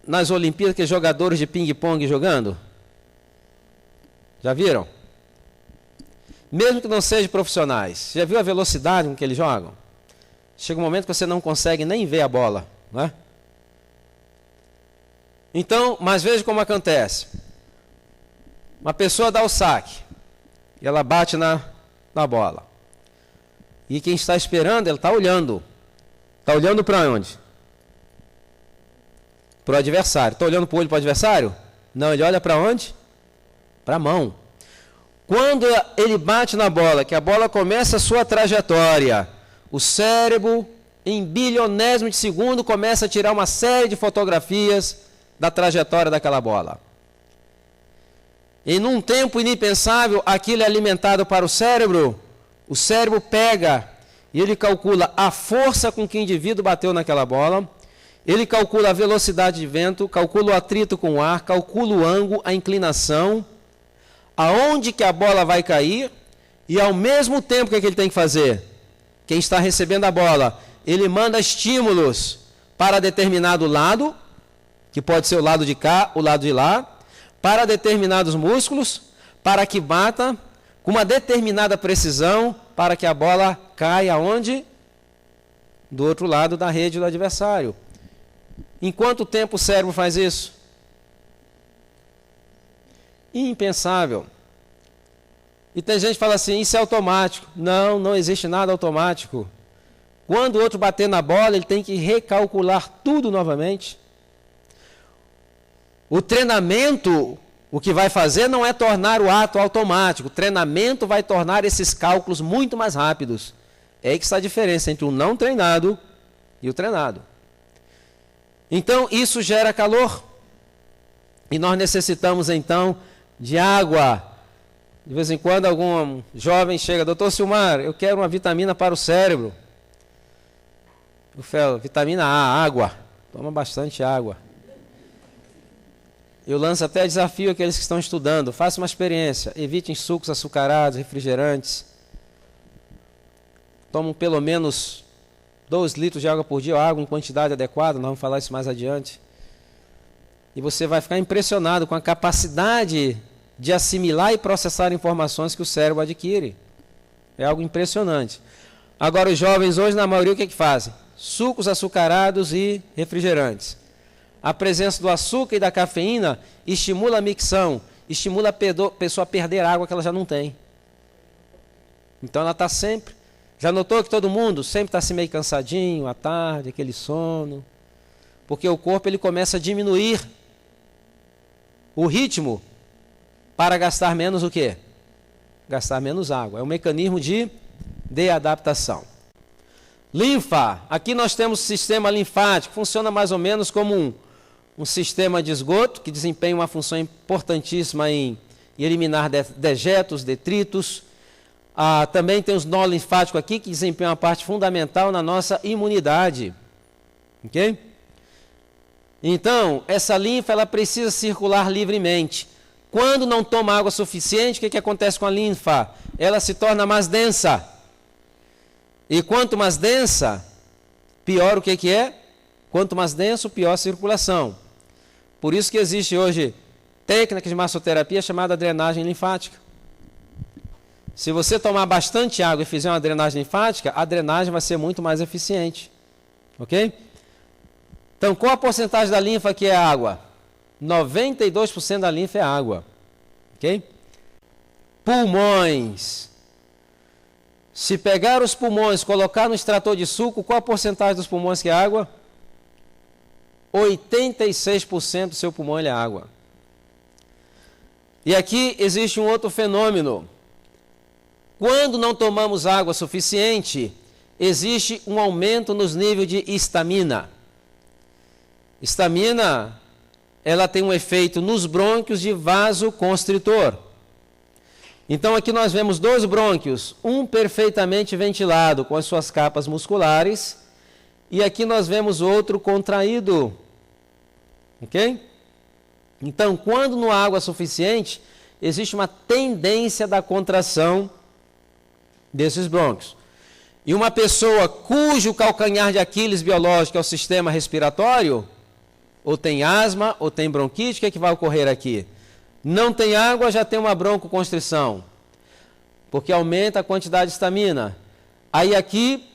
nas Olimpíadas que jogadores de ping-pong jogando? Já viram? Mesmo que não sejam profissionais, já viu a velocidade com que eles jogam? Chega um momento que você não consegue nem ver a bola, não é? Então, mas veja como acontece. Uma pessoa dá o saque, e ela bate na bola. E quem está esperando, ele está olhando. Está olhando para onde? Para o adversário. Está olhando para o olho para o adversário? Não, ele olha para onde? Para a mão. Quando ele bate na bola, que a bola começa a sua trajetória, o cérebro, em bilionésimo de segundo, começa a tirar uma série de fotografias da trajetória daquela bola. E num tempo inimpensável, aquilo é alimentado para o cérebro pega e ele calcula a força com que o indivíduo bateu naquela bola, ele calcula a velocidade de vento, calcula o atrito com o ar, calcula o ângulo, a inclinação, aonde que a bola vai cair, e ao mesmo tempo que ele tem que fazer? Quem está recebendo a bola, ele manda estímulos para determinado lado, que pode ser o lado de cá, o lado de lá, para determinados músculos, para que bata com uma determinada precisão, para que a bola caia onde? Do outro lado da rede do adversário. Em quanto tempo o cérebro faz isso? Impensável. E tem gente que fala assim, isso é automático. Não, não existe nada automático. Quando o outro bater na bola, ele tem que recalcular tudo novamente. O treinamento, o que vai fazer não é tornar o ato automático. O treinamento vai tornar esses cálculos muito mais rápidos. É aí que está a diferença entre o não treinado e o treinado. Então, isso gera calor. E nós necessitamos, então, de água. De vez em quando, algum jovem chega, doutor Silmar, eu quero uma vitamina para o cérebro. Eu falo, vitamina A, água. Toma bastante água. Eu lanço até desafio àqueles que estão estudando. Faça uma experiência. Evitem sucos açucarados, refrigerantes. Tomem pelo menos 2 litros de água por dia, água em quantidade adequada. Nós vamos falar isso mais adiante. E você vai ficar impressionado com a capacidade de assimilar e processar informações que o cérebro adquire. É algo impressionante. Agora, os jovens hoje, na maioria, o que é que fazem? Sucos açucarados e refrigerantes. A presença do açúcar e da cafeína estimula a micção, estimula a pessoa a perder água que ela já não tem. Então, ela está sempre... Já notou que todo mundo sempre está assim meio cansadinho, à tarde, aquele sono? Porque o corpo ele começa a diminuir o ritmo para gastar menos o quê? Gastar menos água. É um mecanismo de adaptação. Linfa. Aqui nós temos o sistema linfático. Funciona mais ou menos como um sistema de esgoto que desempenha uma função importantíssima em eliminar dejetos, detritos. Também tem os nó linfáticos aqui que desempenham uma parte fundamental na nossa imunidade. Ok? Então, essa linfa ela precisa circular livremente. Quando não toma água suficiente, o que acontece com a linfa? Ela se torna mais densa. E quanto mais densa, pior o que é? Quanto mais denso, pior a circulação. Por isso que existe hoje técnica de massoterapia chamada drenagem linfática. Se você tomar bastante água e fizer uma drenagem linfática, a drenagem vai ser muito mais eficiente. Ok? Então, qual a porcentagem da linfa que é água? 92% da linfa é água. Ok? Pulmões. Se pegar os pulmões e colocar no extrator de suco, qual a porcentagem dos pulmões que é água? 86% do seu pulmão é água. E aqui existe um outro fenômeno. Quando não tomamos água suficiente, existe um aumento nos níveis de histamina. Histamina, ela tem um efeito nos brônquios de vasoconstritor. Então aqui nós vemos dois brônquios, um perfeitamente ventilado com as suas capas musculares, e aqui nós vemos outro contraído. Ok? Então, quando não há água suficiente, existe uma tendência da contração desses brônquios. E uma pessoa cujo calcanhar de Aquiles biológico é o sistema respiratório, ou tem asma, ou tem bronquite, o que vai ocorrer aqui? Não tem água, já tem uma broncoconstrição, porque aumenta a quantidade de histamina. Aí aqui,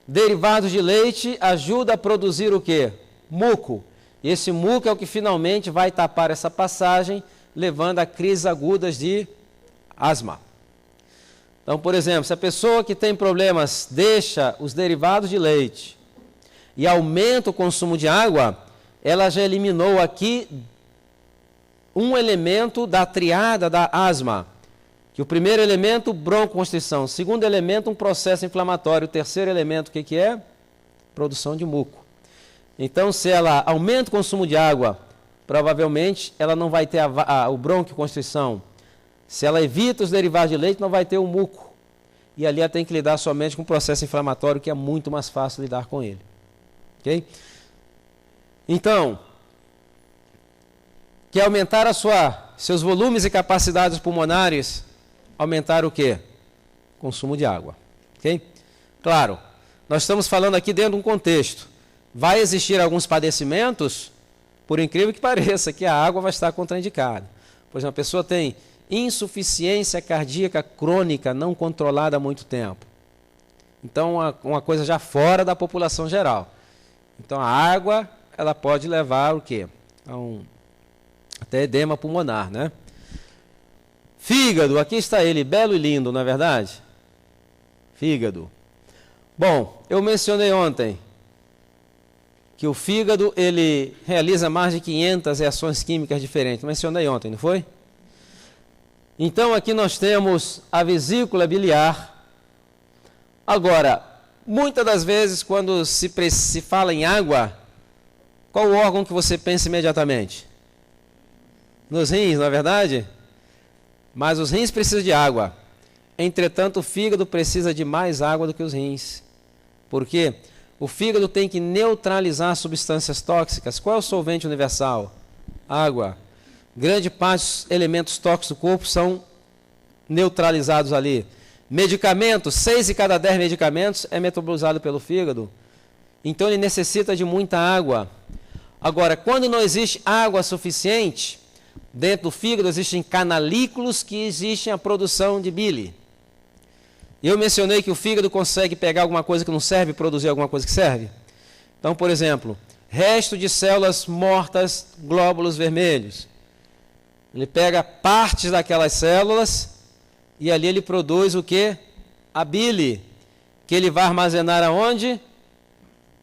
derivados de leite ajuda a produzir o quê? Muco. E esse muco é o que finalmente vai tapar essa passagem, levando a crises agudas de asma. Então, por exemplo, se a pessoa que tem problemas deixa os derivados de leite e aumenta o consumo de água, ela já eliminou aqui um elemento da triada da asma. Que o primeiro elemento, broncoconstrição. O segundo elemento, um processo inflamatório. O terceiro elemento, o que é? Produção de muco. Então, se ela aumenta o consumo de água, provavelmente ela não vai ter o broncoconstrição. Se ela evita os derivados de leite, não vai ter o muco. E ali ela tem que lidar somente com o processo inflamatório, que é muito mais fácil lidar com ele. Ok? Então, quer aumentar seus volumes e capacidades pulmonares, aumentar o quê? Consumo de água. Ok? Claro, nós estamos falando aqui dentro de um contexto. Vai existir alguns padecimentos, por incrível que pareça, que a água vai estar contraindicada. Por exemplo, a pessoa tem insuficiência cardíaca crônica não controlada há muito tempo. Então, uma coisa já fora da população geral. Então, a água, ela pode levar o quê? Até edema pulmonar, né? Fígado, aqui está ele, belo e lindo, não é verdade? Fígado. Bom, eu mencionei ontem que o fígado, ele realiza mais de 500 reações químicas diferentes. Mencionei ontem, não foi? Então, aqui nós temos a vesícula biliar. Agora, muitas das vezes, quando se fala em água, qual o órgão que você pensa imediatamente? Nos rins, não é verdade? Mas os rins precisam de água. Entretanto, o fígado precisa de mais água do que os rins. Por quê? O fígado tem que neutralizar substâncias tóxicas. Qual é o solvente universal? Água. Grande parte dos elementos tóxicos do corpo são neutralizados ali. Medicamentos, 6 de cada 10 medicamentos é metabolizado pelo fígado. Então ele necessita de muita água. Agora, quando não existe água suficiente, dentro do fígado existem canalículos que exigem a produção de bile. Eu mencionei que o fígado consegue pegar alguma coisa que não serve e produzir alguma coisa que serve. Então, por exemplo, resto de células mortas, glóbulos vermelhos. Ele pega partes daquelas células e ali ele produz o quê? A bile, que ele vai armazenar aonde?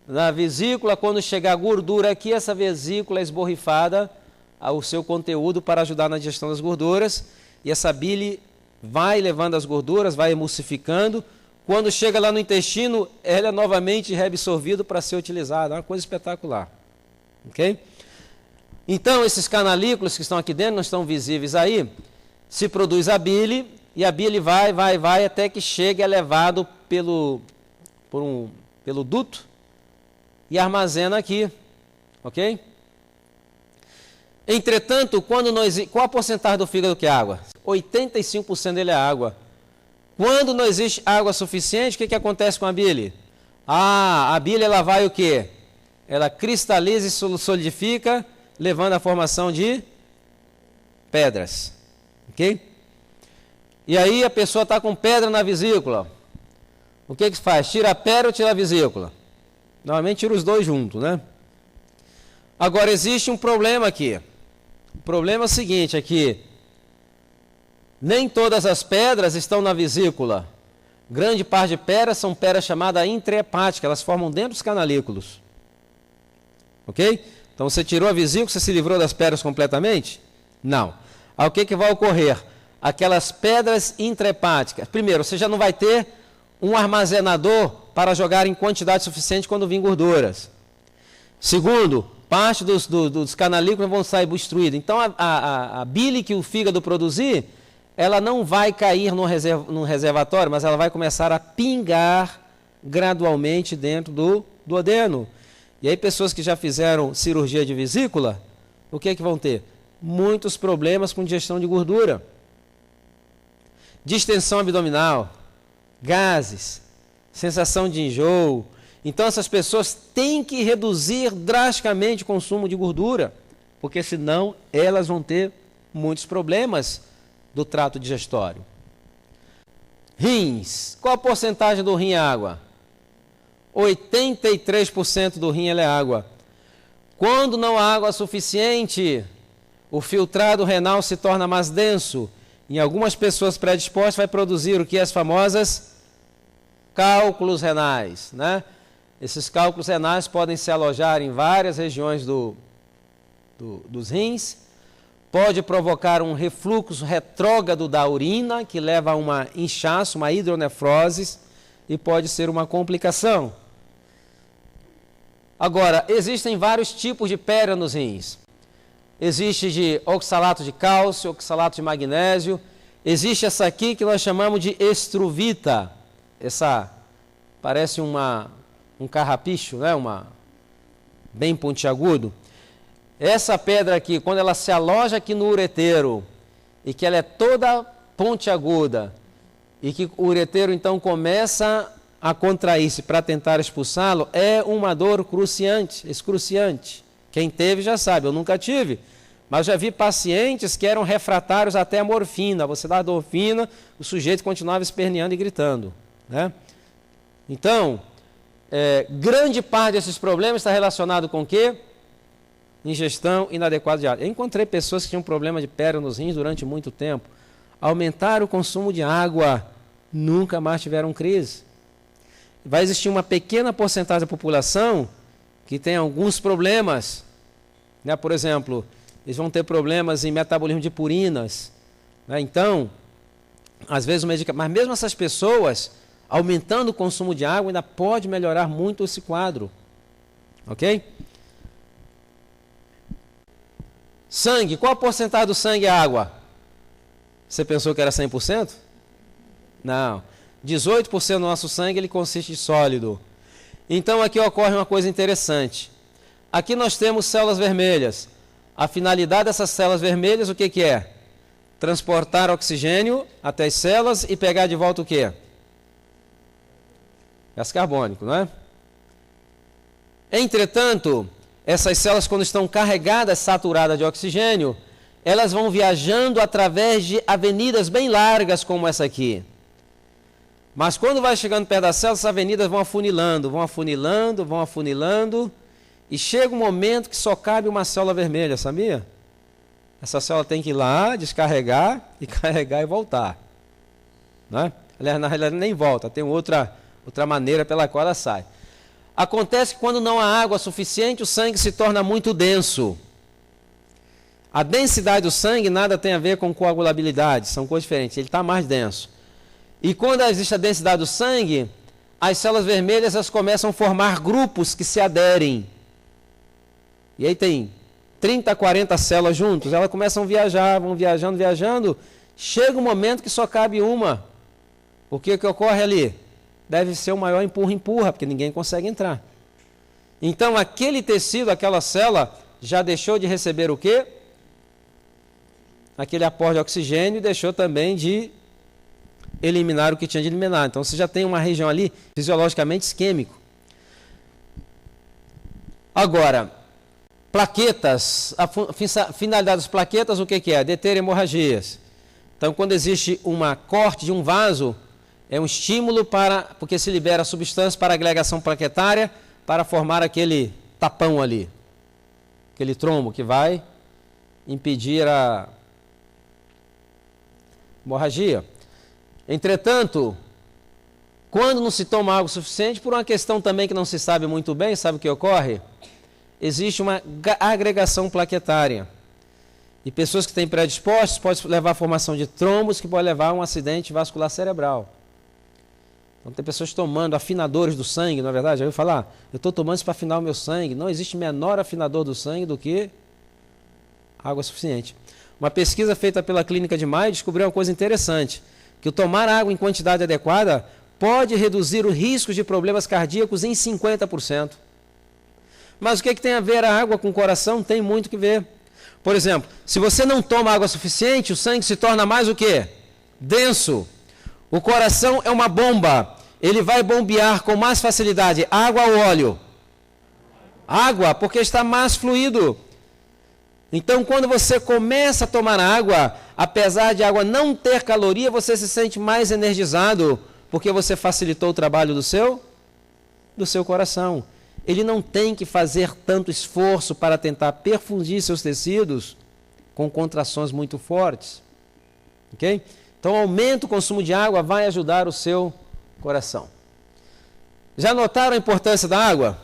Na vesícula. Quando chegar a gordura aqui, essa vesícula é esborrifada ao seu conteúdo para ajudar na digestão das gorduras. E essa bile vai levando as gorduras, vai emulsificando. Quando chega lá no intestino, ela é novamente reabsorvida para ser utilizada. É uma coisa espetacular. Ok? Então, esses canalículos que estão aqui dentro, não estão visíveis aí, se produz a bile, e a bile vai, até que chegue, é levado pelo duto e armazena aqui. Ok? Entretanto, qual a porcentagem do fígado que é água? 85% dele é água. Quando não existe água suficiente, o que acontece com a bile? A bile ela vai o quê? Ela cristaliza e solidifica, levando à formação de pedras. Ok? E aí a pessoa está com pedra na vesícula. O que faz? Tira a pedra ou tira a vesícula? Normalmente tira os dois juntos, né? Agora existe um problema aqui. O problema é o seguinte, aqui. Nem todas as pedras estão na vesícula. Grande parte de pedras são pedras chamadas intrahepáticas, elas formam dentro dos canalículos. Ok? Então você tirou a vesícula, você se livrou das pedras completamente? Não. Aí o que vai ocorrer? Aquelas pedras intrahepáticas. Primeiro, você já não vai ter um armazenador para jogar em quantidade suficiente quando vir gorduras. Segundo, parte dos canalículos vão sair obstruídos. Então a bile que o fígado produzir, ela não vai cair no reservatório, mas ela vai começar a pingar gradualmente dentro do duodeno. E aí pessoas que já fizeram cirurgia de vesícula, o que vão ter? Muitos problemas com digestão de gordura. Distensão abdominal, gases, sensação de enjoo. Então essas pessoas têm que reduzir drasticamente o consumo de gordura, porque senão elas vão ter muitos problemas do trato digestório. Rins. Qual a porcentagem do rim é água? 83% do rim é água. Quando não há água suficiente, o filtrado renal se torna mais denso. Em algumas pessoas predispostas vai produzir o que? As famosas cálculos renais, né? Esses cálculos renais podem se alojar em várias regiões dos rins. Pode provocar um refluxo retrógrado da urina, que leva a uma inchaço, uma hidronefrose, e pode ser uma complicação. Agora, existem vários tipos de pedra nos rins. Existe de oxalato de cálcio, oxalato de magnésio. Existe essa aqui que nós chamamos de estruvita. Essa parece um carrapicho, né? Bem pontiagudo. Essa pedra aqui, quando ela se aloja aqui no ureteiro, e que ela é toda pontiaguda, e que o ureteiro então começa a contrair-se para tentar expulsá-lo, é uma dor excruciante. Quem teve já sabe, eu nunca tive, mas já vi pacientes que eram refratários até a morfina. Você dá a morfina, o sujeito continuava esperneando e gritando, né? Então, grande parte desses problemas está relacionado com o quê? Ingestão inadequada de água. Eu encontrei pessoas que tinham problema de pedra nos rins durante muito tempo. Aumentaram o consumo de água, nunca mais tiveram crise. Vai existir uma pequena porcentagem da população que tem alguns problemas, né? Por exemplo, eles vão ter problemas em metabolismo de purinas, né? Então, às vezes o medicamento, mas mesmo essas pessoas, aumentando o consumo de água, ainda pode melhorar muito esse quadro. Ok? Sangue. Qual a porcentagem do sangue é água? Você pensou que era 100%? Não. 18% do nosso sangue ele consiste de sólido. Então aqui ocorre uma coisa interessante. Aqui nós temos células vermelhas. A finalidade dessas células vermelhas, o que é? Transportar oxigênio até as células e pegar de volta o quê? Gás carbônico, não é? Entretanto, essas células, quando estão carregadas, saturadas de oxigênio, elas vão viajando através de avenidas bem largas, como essa aqui. Mas quando vai chegando perto das células, essas avenidas vão afunilando, e chega um momento que só cabe uma célula vermelha, sabia? Essa célula tem que ir lá, descarregar, e carregar e voltar. Né? Aliás, na realidade nem volta, tem outra maneira pela qual ela sai. Acontece que quando não há água suficiente, o sangue se torna muito denso. A densidade do sangue nada tem a ver com coagulabilidade, são coisas diferentes, ele está mais denso. E quando existe a densidade do sangue, as células vermelhas elas começam a formar grupos que se aderem. E aí tem 30, 40 células juntos, elas começam a viajar, vão viajando, chega um momento que só cabe uma. O que ocorre ali? Deve ser o maior empurra, porque ninguém consegue entrar. Então aquele tecido, aquela célula, já deixou de receber o quê? aquele aporte de oxigênio e deixou também de eliminar o que tinha de eliminar. Então você já tem uma região ali fisiologicamente isquêmico. Agora, plaquetas, a finalidade das plaquetas, o que é? Deter hemorragias. Então, quando existe uma corte de um vaso, é um estímulo porque se libera substância para agregação plaquetária, para formar aquele tapão ali, aquele trombo que vai impedir a hemorragia. Entretanto, quando não se toma água suficiente, por uma questão também que não se sabe muito bem, sabe o que ocorre? Existe uma agregação plaquetária. E pessoas que têm predispostos podem levar à formação de trombos, que pode levar a um acidente vascular cerebral. Então tem pessoas tomando afinadores do sangue, na verdade, já ouviu falar? Eu estou tomando isso para afinar o meu sangue. Não existe menor afinador do sangue do que água suficiente. Uma pesquisa feita pela Clínica de Maio descobriu uma coisa interessante, que o tomar água em quantidade adequada pode reduzir o risco de problemas cardíacos em 50%. Mas o que tem a ver a água com o coração? Tem muito que ver. Por exemplo, se você não toma água suficiente, o sangue se torna mais o quê? Denso. O coração é uma bomba. Ele vai bombear com mais facilidade água ou óleo? Água, porque está mais fluido. Então, quando você começa a tomar água, apesar de a água não ter caloria, você se sente mais energizado, porque você facilitou o trabalho do seu coração. Ele não tem que fazer tanto esforço para tentar perfundir seus tecidos com contrações muito fortes. Ok? Então, aumenta o consumo de água, vai ajudar o seu coração. Já notaram a importância da água?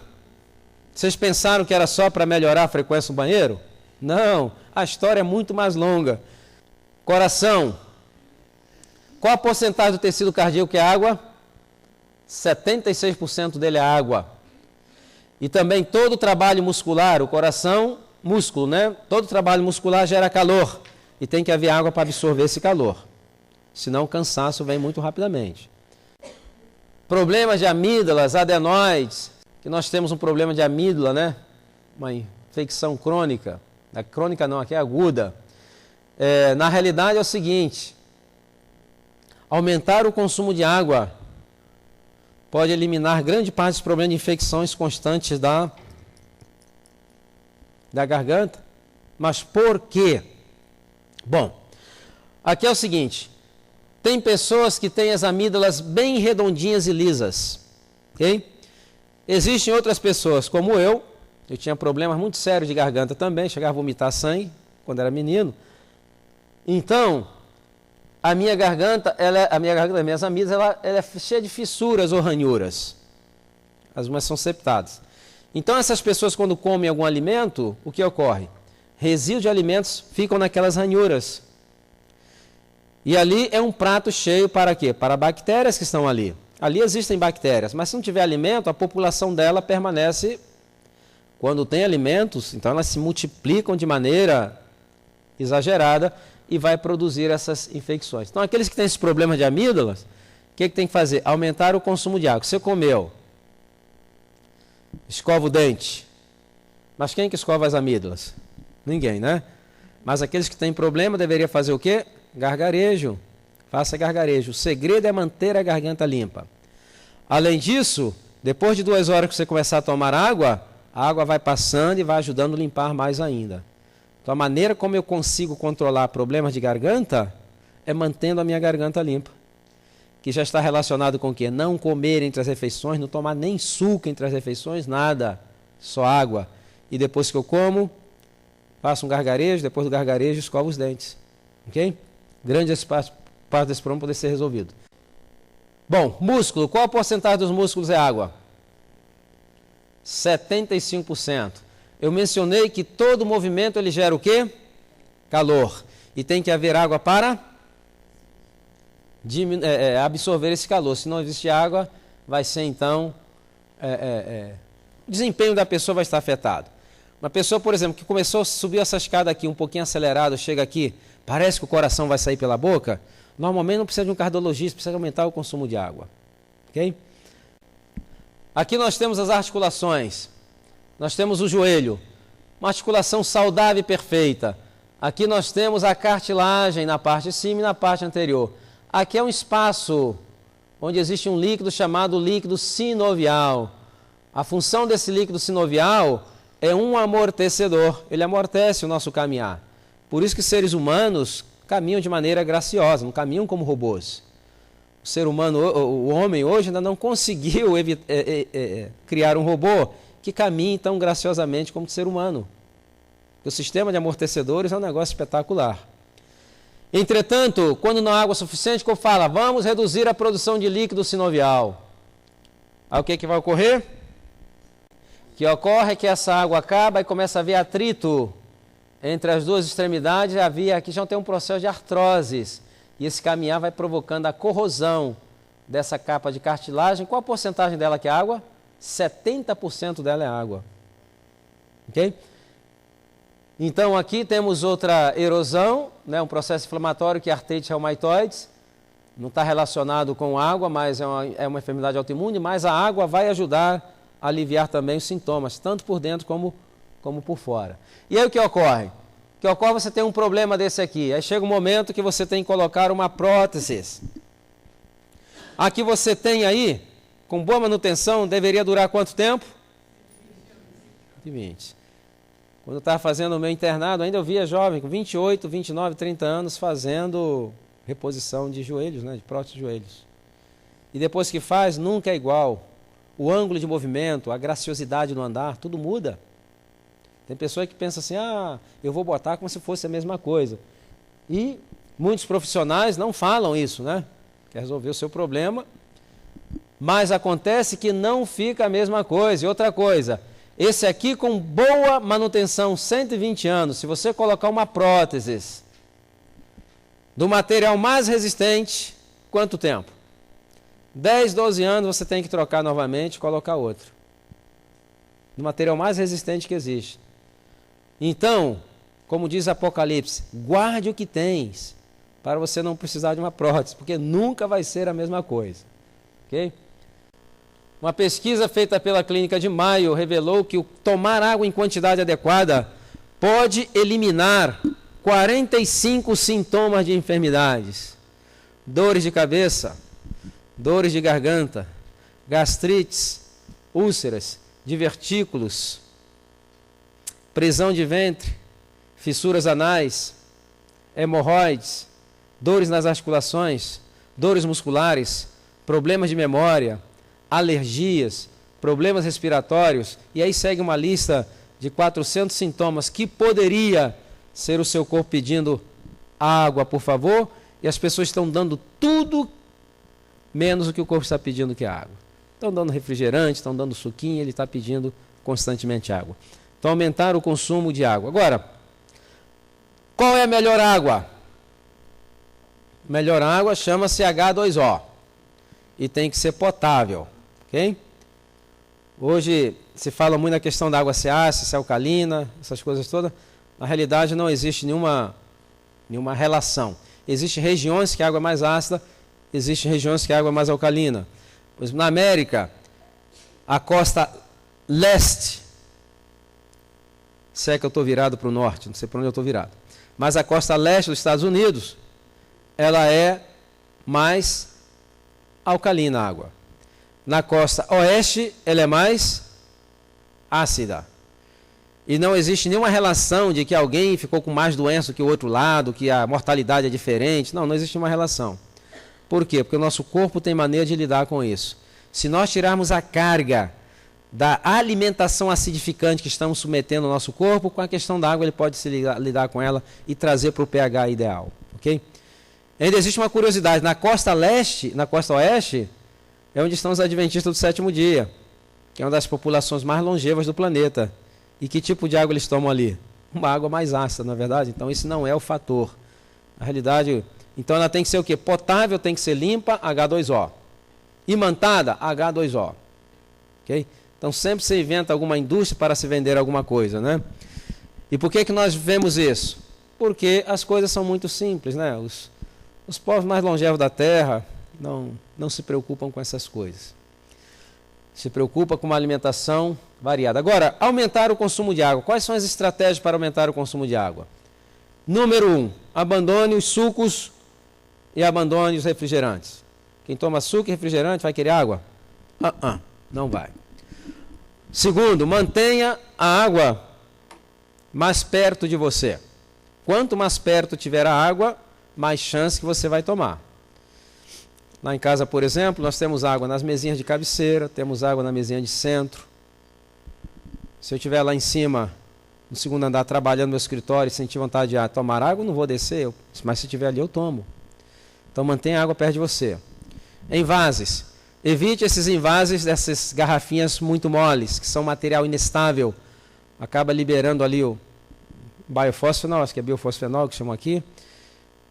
Vocês pensaram que era só para melhorar a frequência no banheiro? Não, a história é muito mais longa. Coração. Qual a porcentagem do tecido cardíaco que é água? 76% dele é água. E também todo o trabalho muscular, o coração, músculo, né? Todo trabalho muscular gera calor. E tem que haver água para absorver esse calor. Senão o cansaço vem muito rapidamente. Problemas de amígdalas, adenoides. Que nós temos um problema de amígdala, né? Uma infecção crônica. Crônica não, aqui é aguda. Na realidade é o seguinte. Aumentar o consumo de água pode eliminar grande parte dos problemas de infecções constantes da garganta. Mas por quê? Bom, aqui é o seguinte. Tem pessoas que têm as amígdalas bem redondinhas e lisas. Ok? Existem outras pessoas, como eu tinha problemas muito sérios de garganta também, chegava a vomitar sangue quando era menino. Então, a minha garganta, minhas amígdalas, ela é cheia de fissuras ou ranhuras. Algumas são septadas. Então, essas pessoas, quando comem algum alimento, o que ocorre? Resíduos de alimentos ficam naquelas ranhuras. E ali é um prato cheio para quê? Para bactérias que estão ali. Ali existem bactérias, mas se não tiver alimento, a população dela permanece. Quando tem alimentos, então elas se multiplicam de maneira exagerada e vai produzir essas infecções. Então, aqueles que têm esse problema de amígdalas, o que tem que fazer? Aumentar o consumo de água. Você comeu, escova o dente. Mas quem que escova as amígdalas? Ninguém, né? Mas aqueles que têm problema deveriam fazer o quê? Gargarejo. Faça gargarejo. O segredo é manter a garganta limpa. Além disso, depois de 2 horas que você começar a tomar água, a água vai passando e vai ajudando a limpar mais ainda. Então, a maneira como eu consigo controlar problemas de garganta é mantendo a minha garganta limpa. Que já está relacionado com o quê? Não comer entre as refeições, não tomar nem suco entre as refeições, nada. Só água. E depois que eu como, faço um gargarejo, depois do gargarejo, escovo os dentes. Ok? Grande parte desse problema poder ser resolvido. Bom, músculo. Qual a porcentagem dos músculos é água? 75%. Eu mencionei que todo movimento ele gera o quê? Calor. E tem que haver água para absorver esse calor. Se não existe água, vai ser então... o desempenho da pessoa vai estar afetado. Uma pessoa, por exemplo, que começou a subir essa escada aqui um pouquinho acelerado, chega aqui, parece que o coração vai sair pela boca, normalmente não precisa de um cardiologista, precisa aumentar o consumo de água. Ok? Aqui nós temos as articulações. Nós temos o joelho. Uma articulação saudável e perfeita. Aqui nós temos a cartilagem na parte de cima e na parte anterior. Aqui é um espaço onde existe um líquido chamado líquido sinovial. A função desse líquido sinovial é um amortecedor. Ele amortece o nosso caminhar. Por isso que seres humanos caminham de maneira graciosa, não caminham como robôs. O ser humano, o homem hoje ainda não conseguiu criar um robô que caminhe tão graciosamente como o ser humano. O sistema de amortecedores é um negócio espetacular. Entretanto, quando não há água suficiente, como fala, vamos reduzir a produção de líquido sinovial. Aí o que vai ocorrer? O que ocorre é que essa água acaba e começa a haver atrito entre as duas extremidades. Aqui já tem um processo de artroses. E esse caminhar vai provocando a corrosão dessa capa de cartilagem. Qual a porcentagem dela que é água? 70% dela é água. Ok? Então aqui temos outra erosão, né, um processo inflamatório que é artrite reumatoide. Não está relacionado com água, mas é uma enfermidade autoimune, mas a água vai ajudar a aliviar também os sintomas, tanto por dentro como por fora. E aí o que ocorre? O que ocorre, você tem um problema desse aqui. Aí chega um momento que você tem que colocar uma prótese. Aqui você tem aí, com boa manutenção, deveria durar quanto tempo? 20. Quando eu estava fazendo o meu internado, ainda eu via jovem, com 28, 29, 30 anos, fazendo reposição de joelhos, né, de prótese de joelhos. E depois que faz, nunca é igual. O ângulo de movimento, a graciosidade no andar, tudo muda. Tem pessoa que pensa assim, eu vou botar como se fosse a mesma coisa. E muitos profissionais não falam isso, né? Quer resolver o seu problema, mas acontece que não fica a mesma coisa. E outra coisa, esse aqui com boa manutenção, 120 anos, se você colocar uma prótese do material mais resistente, quanto tempo? 10, 12 anos você tem que trocar novamente e colocar outro. Do material mais resistente que existe. Então, como diz Apocalipse, guarde o que tens, para você não precisar de uma prótese, porque nunca vai ser a mesma coisa. Ok? Uma pesquisa feita pela Clínica de Mayo revelou que o tomar água em quantidade adequada pode eliminar 45 sintomas de enfermidades. Dores de cabeça, dores de garganta, gastrites, úlceras, divertículos, prisão de ventre, fissuras anais, hemorroides, dores nas articulações, dores musculares, problemas de memória, alergias, problemas respiratórios, e aí segue uma lista de 400 sintomas que poderia ser o seu corpo pedindo água, por favor, e as pessoas estão dando tudo menos o que o corpo está pedindo, que é água. Estão dando refrigerante, estão dando suquinho, ele está pedindo constantemente água. Então, aumentar o consumo de água. Agora, qual é a melhor água? Melhor água chama-se H2O e tem que ser potável, ok? Hoje se fala muito na questão da água ser ácida, ser alcalina, essas coisas todas. Na realidade não existe nenhuma relação. Existem regiões que a água é mais ácida, existem regiões que a água é mais alcalina. Pois na América, a costa leste, se é que eu estou virado para o norte, não sei para onde eu estou virado, mas a costa leste dos Estados Unidos, ela é mais alcalina a água. Na costa oeste, ela é mais ácida. E não existe nenhuma relação de que alguém ficou com mais doença que o outro lado, que a mortalidade é diferente. Não existe uma relação. Por quê? Porque o nosso corpo tem maneira de lidar com isso. Se nós tirarmos a carga da alimentação acidificante que estamos submetendo ao nosso corpo, com a questão da água ele pode se lidar com ela e trazer para o pH ideal. Ok? Ainda existe uma curiosidade. Na costa leste, na costa oeste, é onde estão os adventistas do sétimo dia, que é uma das populações mais longevas do planeta. E que tipo de água eles tomam ali? Uma água mais ácida, na é verdade? Então, isso não é o fator. Na realidade, então ela tem que ser o quê? Potável, tem que ser limpa, H2O. Imantada, H2O. Ok? Então, sempre se inventa alguma indústria para se vender alguma coisa, né? E por que nós vemos isso? Porque as coisas são muito simples, né? Os povos mais longevos da Terra não se preocupam com essas coisas. Se preocupa com uma alimentação variada. Agora, aumentar o consumo de água. Quais são as estratégias para aumentar o consumo de água? Número 1, abandone os sucos e abandone os refrigerantes. Quem toma suco e refrigerante vai querer água? Não vai. Segundo, mantenha a água mais perto de você. Quanto mais perto tiver a água, mais chance que você vai tomar. Lá em casa, por exemplo, nós temos água nas mesinhas de cabeceira, temos água na mesinha de centro. Se eu estiver lá em cima, no segundo andar, trabalhando no meu escritório e sentir vontade de tomar água, eu não vou descer, mas se estiver ali, eu tomo. Então, mantenha a água perto de você. Envases. Evite esses envases dessas garrafinhas muito moles, que são material inestável. Acaba liberando ali o biofosfenol, acho que é biofosfenol que chamam aqui,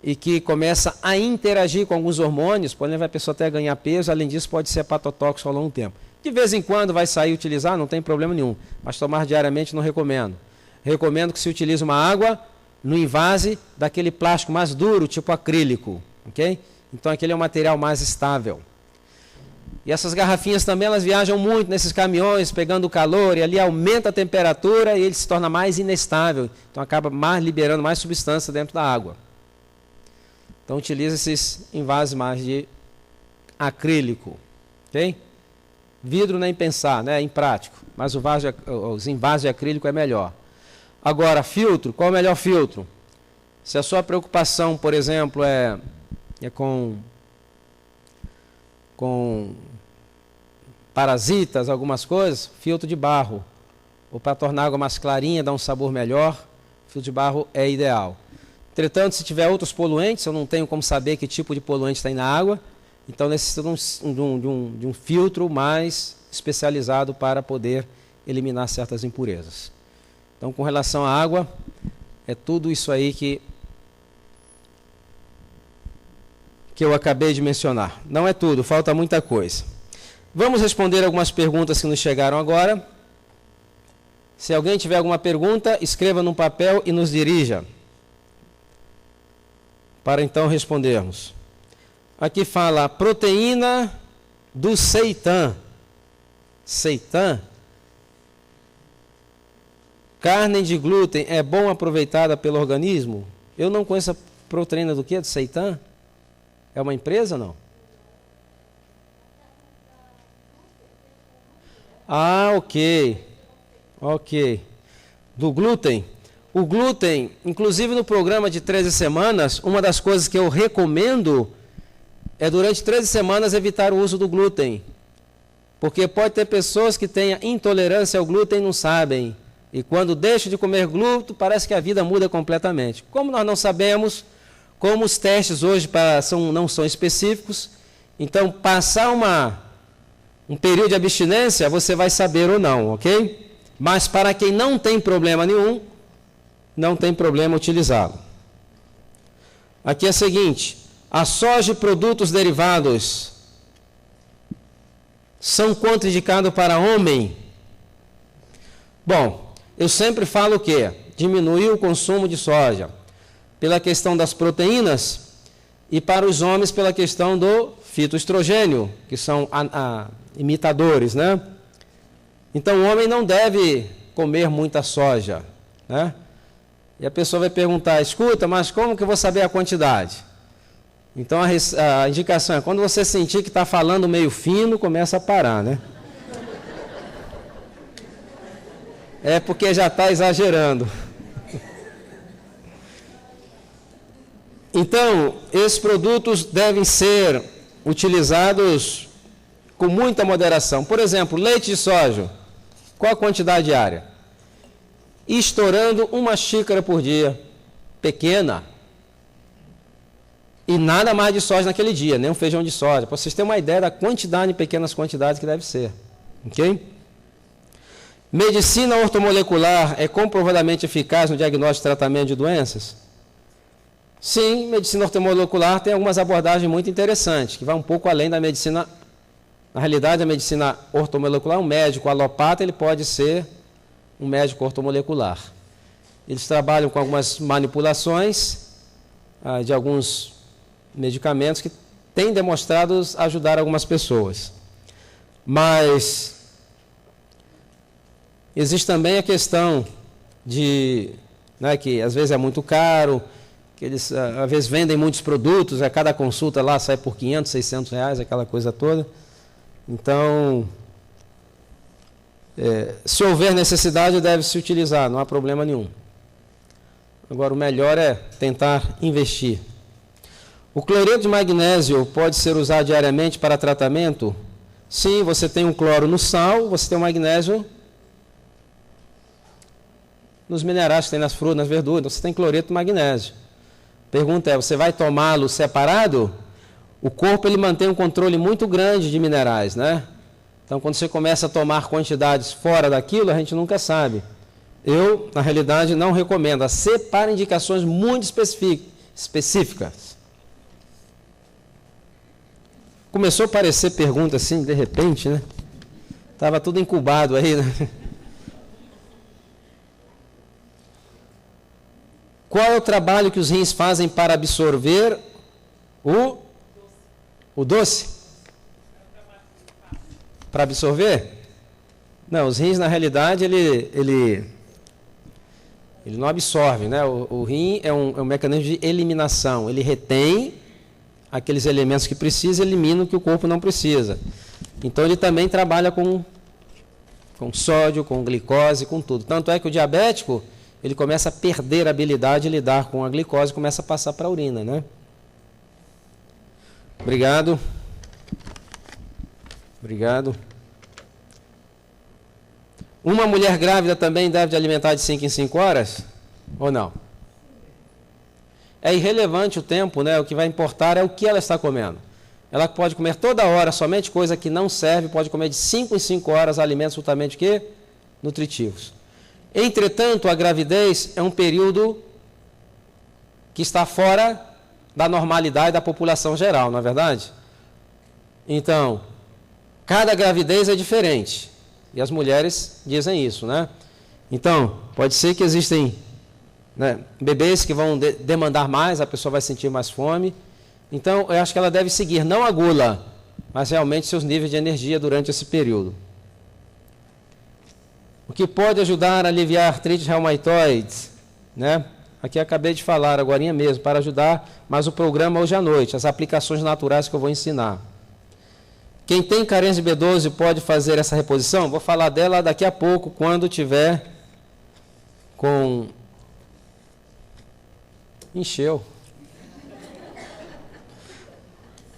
e que começa a interagir com alguns hormônios, pode levar a pessoa até a ganhar peso, além disso pode ser hepatotóxico ao longo do tempo. De vez em quando vai sair e utilizar, não tem problema nenhum, mas tomar diariamente não recomendo. Recomendo que se utilize uma água no invase daquele plástico mais duro, tipo acrílico, ok? Então aquele é um material mais estável. E essas garrafinhas também, elas viajam muito nesses caminhões, pegando o calor, e ali aumenta a temperatura e ele se torna mais inestável. Então acaba liberando mais substância dentro da água. Então utilize esses envases mais de acrílico, ok? Vidro nem pensar, né? É imprático, mas os envases de acrílico é melhor. Agora, filtro, qual é o melhor filtro? Se a sua preocupação, por exemplo, é com parasitas, algumas coisas, filtro de barro. Ou para tornar a água mais clarinha, dar um sabor melhor, filtro de barro é ideal. Entretanto, se tiver outros poluentes, eu não tenho como saber que tipo de poluente tem na água, então necessito de um filtro mais especializado para poder eliminar certas impurezas. Então, com relação à água, é tudo isso aí que eu acabei de mencionar. Não é tudo, falta muita coisa. Vamos responder algumas perguntas que nos chegaram agora. Se alguém tiver alguma pergunta, escreva num papel e nos dirija, para então respondermos. Aqui fala proteína do seitan. Seitan? Carne de glúten é bom aproveitada pelo organismo? Eu não conheço a proteína do quê? Do seitan? É uma empresa, não? Ok. Do glúten. O glúten, inclusive no programa de 13 semanas, uma das coisas que eu recomendo é durante 13 semanas evitar o uso do glúten. Porque pode ter pessoas que tenham intolerância ao glúten e não sabem. E quando deixam de comer glúten, parece que a vida muda completamente. Como nós não sabemos, como os testes hoje não são específicos, então passar um período de abstinência, você vai saber ou não, ok? Mas para quem não tem problema nenhum, não tem problema utilizá-lo. Aqui é o seguinte, a soja e produtos derivados são contraindicados para homem? Bom, eu sempre falo o quê? Diminuir o consumo de soja, pela questão das proteínas, e para os homens pela questão do fitoestrogênio, que são imitadores, né? Então o homem não deve comer muita soja, né? E a pessoa vai perguntar, escuta, mas como que eu vou saber a quantidade? Então a indicação é, quando você sentir que está falando meio fino, começa a parar, né? É porque já está exagerando. Então, esses produtos devem ser utilizados com muita moderação. Por exemplo, leite de soja. Qual a quantidade diária? Estourando 1 xícara por dia. Pequena. E nada mais de soja naquele dia, nem um feijão de soja. Para vocês terem uma ideia da quantidade em pequenas quantidades que deve ser. Ok? Medicina ortomolecular é comprovadamente eficaz no diagnóstico e tratamento de doenças? Sim, medicina ortomolecular tem algumas abordagens muito interessantes, que vai um pouco além da medicina. Na realidade, a medicina ortomolecular, um médico alopata, ele pode ser um médico ortomolecular. Eles trabalham com algumas manipulações de alguns medicamentos que têm demonstrado ajudar algumas pessoas. Mas existe também a questão de né, que às vezes é muito caro, que eles às vezes vendem muitos produtos, a cada consulta lá sai por 500, 600 reais, aquela coisa toda. Então, se houver necessidade, deve-se utilizar, não há problema nenhum. Agora, o melhor é tentar investir. O cloreto de magnésio pode ser usado diariamente para tratamento? Sim, você tem um cloro no sal, você tem um magnésio nos minerais que tem nas frutas, nas verduras, você tem cloreto de magnésio. Pergunta é, você vai tomá-lo separado? O corpo ele mantém um controle muito grande de minerais, né? Então, quando você começa a tomar quantidades fora daquilo, a gente nunca sabe. Eu, na realidade, não recomendo. A C para indicações muito específicas. Começou a aparecer pergunta assim, de repente, né? Estava tudo incubado aí, né? Qual é o trabalho que os rins fazem para absorver o doce? Para absorver? Não, os rins, na realidade, ele não absorve, né? O rim é um mecanismo de eliminação. Ele retém aqueles elementos que precisa e elimina o que o corpo não precisa. Então, ele também trabalha com sódio, com glicose, com tudo. Tanto é que o diabético, ele começa a perder a habilidade de lidar com a glicose e começa a passar para a urina, né? Obrigado. Obrigado. Uma mulher grávida também deve de alimentar de 5 em 5 horas? Ou não? É irrelevante o tempo, né? O que vai importar é o que ela está comendo. Ela pode comer toda hora somente coisa que não serve, pode comer de 5 em 5 horas alimentos absolutamente quê? Nutritivos. Entretanto, a gravidez é um período que está fora da normalidade da população geral, não é verdade? Então, cada gravidez é diferente. E as mulheres dizem isso, né? Então, pode ser que existem, né, bebês que vão demandar mais, a pessoa vai sentir mais fome. Então, eu acho que ela deve seguir, não a gula, mas realmente seus níveis de energia durante esse período. O que pode ajudar a aliviar a artrite reumatoide, né? Aqui acabei de falar, agorinha mesmo, para ajudar, mas o programa hoje à noite, as aplicações naturais que eu vou ensinar. Quem tem carência de B12 pode fazer essa reposição? Vou falar dela daqui a pouco, quando tiver com... Encheu.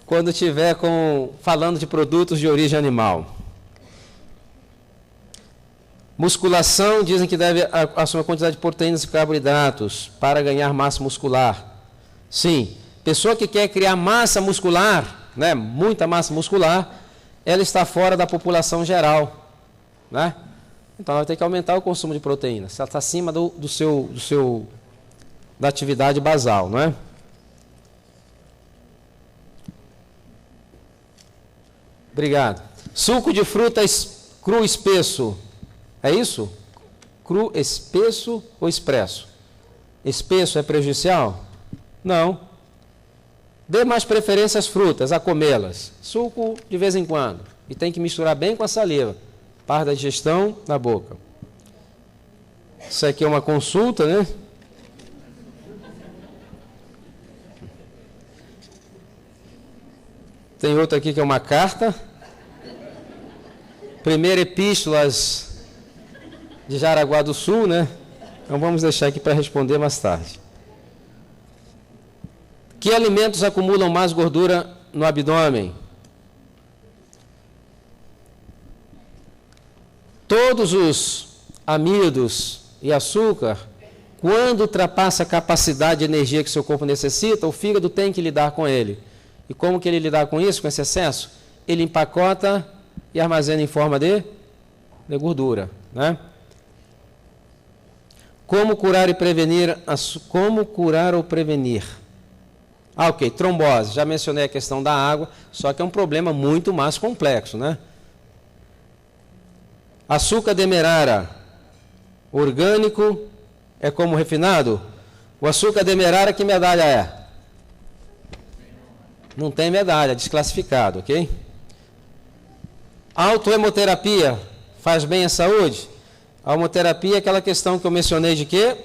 Quando tiver falando de produtos de origem animal. Musculação, dizem que deve assumir a quantidade de proteínas e carboidratos para ganhar massa muscular. Sim, pessoa que quer criar massa muscular, né, muita massa muscular, ela está fora da população geral, né? Então ela tem que aumentar o consumo de proteínas. Se ela está acima da atividade basal, não é? Obrigado. Suco de fruta cru espesso. É isso? Cru, espesso ou expresso? Espesso é prejudicial? Não. Dê mais preferência às frutas, a comê-las. Suco de vez em quando. E tem que misturar bem com a saliva. Parte da digestão na boca. Isso aqui é uma consulta, né? Tem outra aqui que é uma carta. Primeira epístolas de Jaraguá do Sul, né? Então vamos deixar aqui para responder mais tarde. Que alimentos acumulam mais gordura no abdômen? Todos os amidos e açúcar, quando ultrapassa a capacidade de energia que seu corpo necessita, o fígado tem que lidar com ele. E como que ele lidar com isso, com esse excesso? Ele empacota e armazena em forma de gordura, né? Como curar ou prevenir? Ah, ok, trombose, já mencionei a questão da água, só que é um problema muito mais complexo, né? Açúcar demerara, orgânico, é como refinado? O açúcar demerara, que medalha é? Não tem medalha, desclassificado, ok? Autohemoterapia, faz bem à saúde? A hemoterapia é aquela questão que eu mencionei de quê?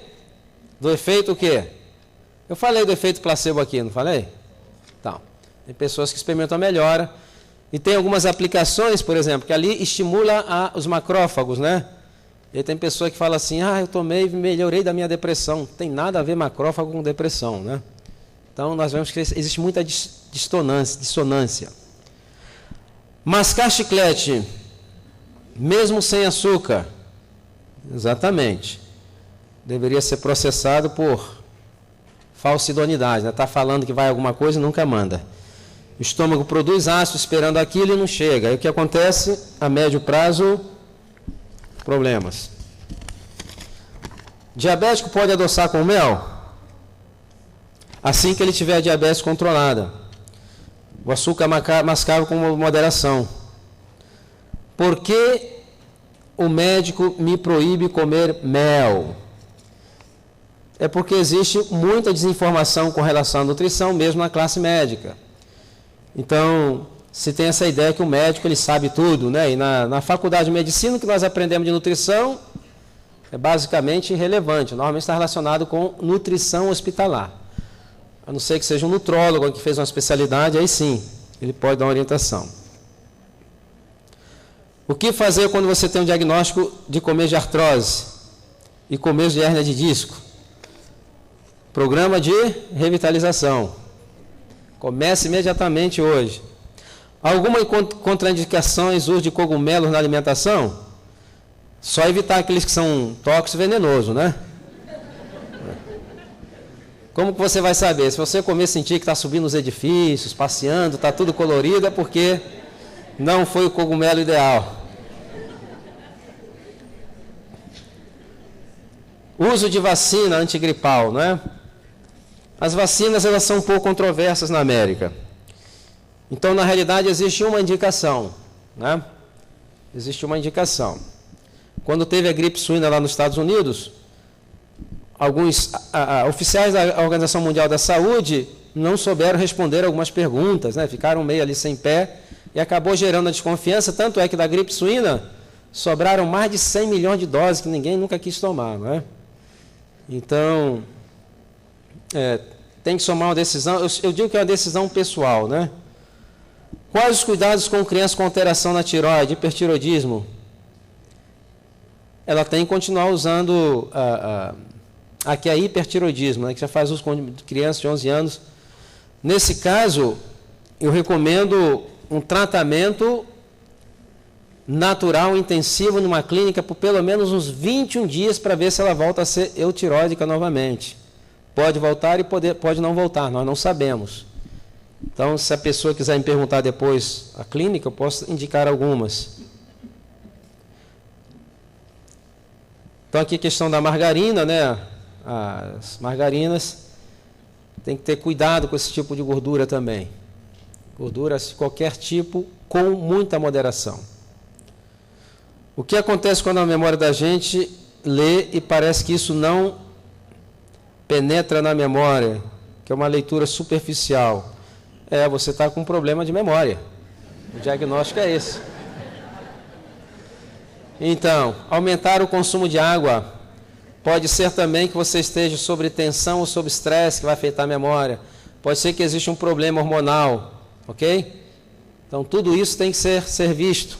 Do efeito o quê? Eu falei do efeito placebo aqui, não falei? Então, tem pessoas que experimentam a melhora. E tem algumas aplicações, por exemplo, que ali estimula os macrófagos, né? E tem pessoa que fala assim, eu tomei e melhorei da minha depressão. Não tem nada a ver macrófago com depressão, né? Então, nós vemos que existe muita dissonância. Mascar chiclete, mesmo sem açúcar, exatamente, deveria ser processado por falsa idoneidade, né? Está falando que vai alguma coisa e nunca manda. O estômago produz ácido esperando aquilo e não chega. Aí o que acontece? A médio prazo, problemas. Diabético pode adoçar com mel? Assim que ele tiver a diabetes controlada. O açúcar mascavo com moderação. Por que o médico me proíbe comer mel? É porque existe muita desinformação com relação à nutrição, mesmo na classe médica. Então, se tem essa ideia que o médico ele sabe tudo, né? E na faculdade de medicina, o que nós aprendemos de nutrição é basicamente irrelevante. Normalmente está relacionado com nutrição hospitalar. A não ser que seja um nutrólogo que fez uma especialidade, aí sim, ele pode dar uma orientação. O que fazer quando você tem um diagnóstico de começo de artrose e começo de hérnia de disco? Programa de revitalização. Comece imediatamente hoje. Alguma contraindicações uso de cogumelos na alimentação? Só evitar aqueles que são tóxicos e venenosos, né? Como que você vai saber? Se você comer e sentir que está subindo os edifícios, passeando, está tudo colorido, é porque não foi o cogumelo ideal. Uso de vacina antigripal, né? As vacinas, elas são um pouco controversas na América. Então, na realidade, existe uma indicação, né? Existe uma indicação. Quando teve a gripe suína lá nos Estados Unidos, alguns oficiais da Organização Mundial da Saúde não souberam responder algumas perguntas, né? Ficaram meio ali sem pé e acabou gerando a desconfiança, tanto é que da gripe suína sobraram mais de 100 milhões de doses que ninguém nunca quis tomar, não é? Então, tem que tomar uma decisão, eu digo que é uma decisão pessoal, né? Quais os cuidados com crianças com alteração na tireoide, hipertiroidismo? Ela tem que continuar usando aqui é hipertiroidismo, né, que já faz uso com crianças de 11 anos. Nesse caso, eu recomendo um tratamento natural, intensivo, numa clínica por pelo menos uns 21 dias para ver se ela volta a ser eutiroidica novamente. Pode voltar e pode não voltar, nós não sabemos. Então, se a pessoa quiser me perguntar depois a clínica, eu posso indicar algumas. Então, aqui a questão da margarina, né? As margarinas, tem que ter cuidado com esse tipo de gordura também. Gorduras de qualquer tipo, com muita moderação. O que acontece quando a memória da gente lê e parece que isso não penetra na memória, que é uma leitura superficial? Você está com um problema de memória. O diagnóstico é esse. Então, aumentar o consumo de água. Pode ser também que você esteja sob tensão ou sob estresse, que vai afetar a memória. Pode ser que exista um problema hormonal, ok? Então, tudo isso tem que ser visto.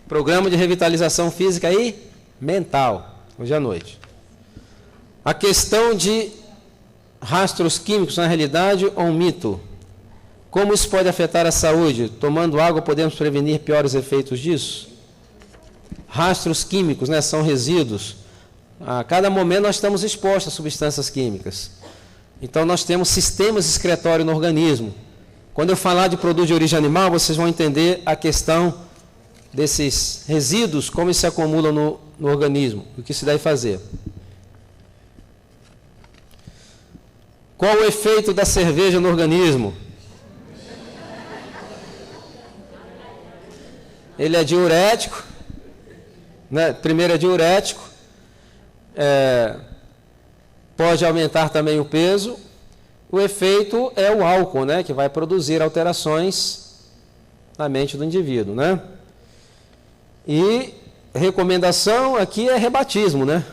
Programa de revitalização física e mental, hoje à noite. A questão de rastros químicos, na realidade, ou um mito? Como isso pode afetar a saúde? Tomando água, podemos prevenir piores efeitos disso? Rastros químicos, né, são resíduos. A cada momento nós estamos expostos a substâncias químicas. Então nós temos sistemas excretórios no organismo. Quando eu falar de produto de origem animal, vocês vão entender a questão desses resíduos, como eles se acumulam no organismo, o que se deve fazer. Qual o efeito da cerveja no organismo? Ele é diurético, né? Primeiro é diurético, pode aumentar também o peso. O efeito é o álcool, né? Que vai produzir alterações na mente do indivíduo, né? E recomendação aqui é rebatismo, né?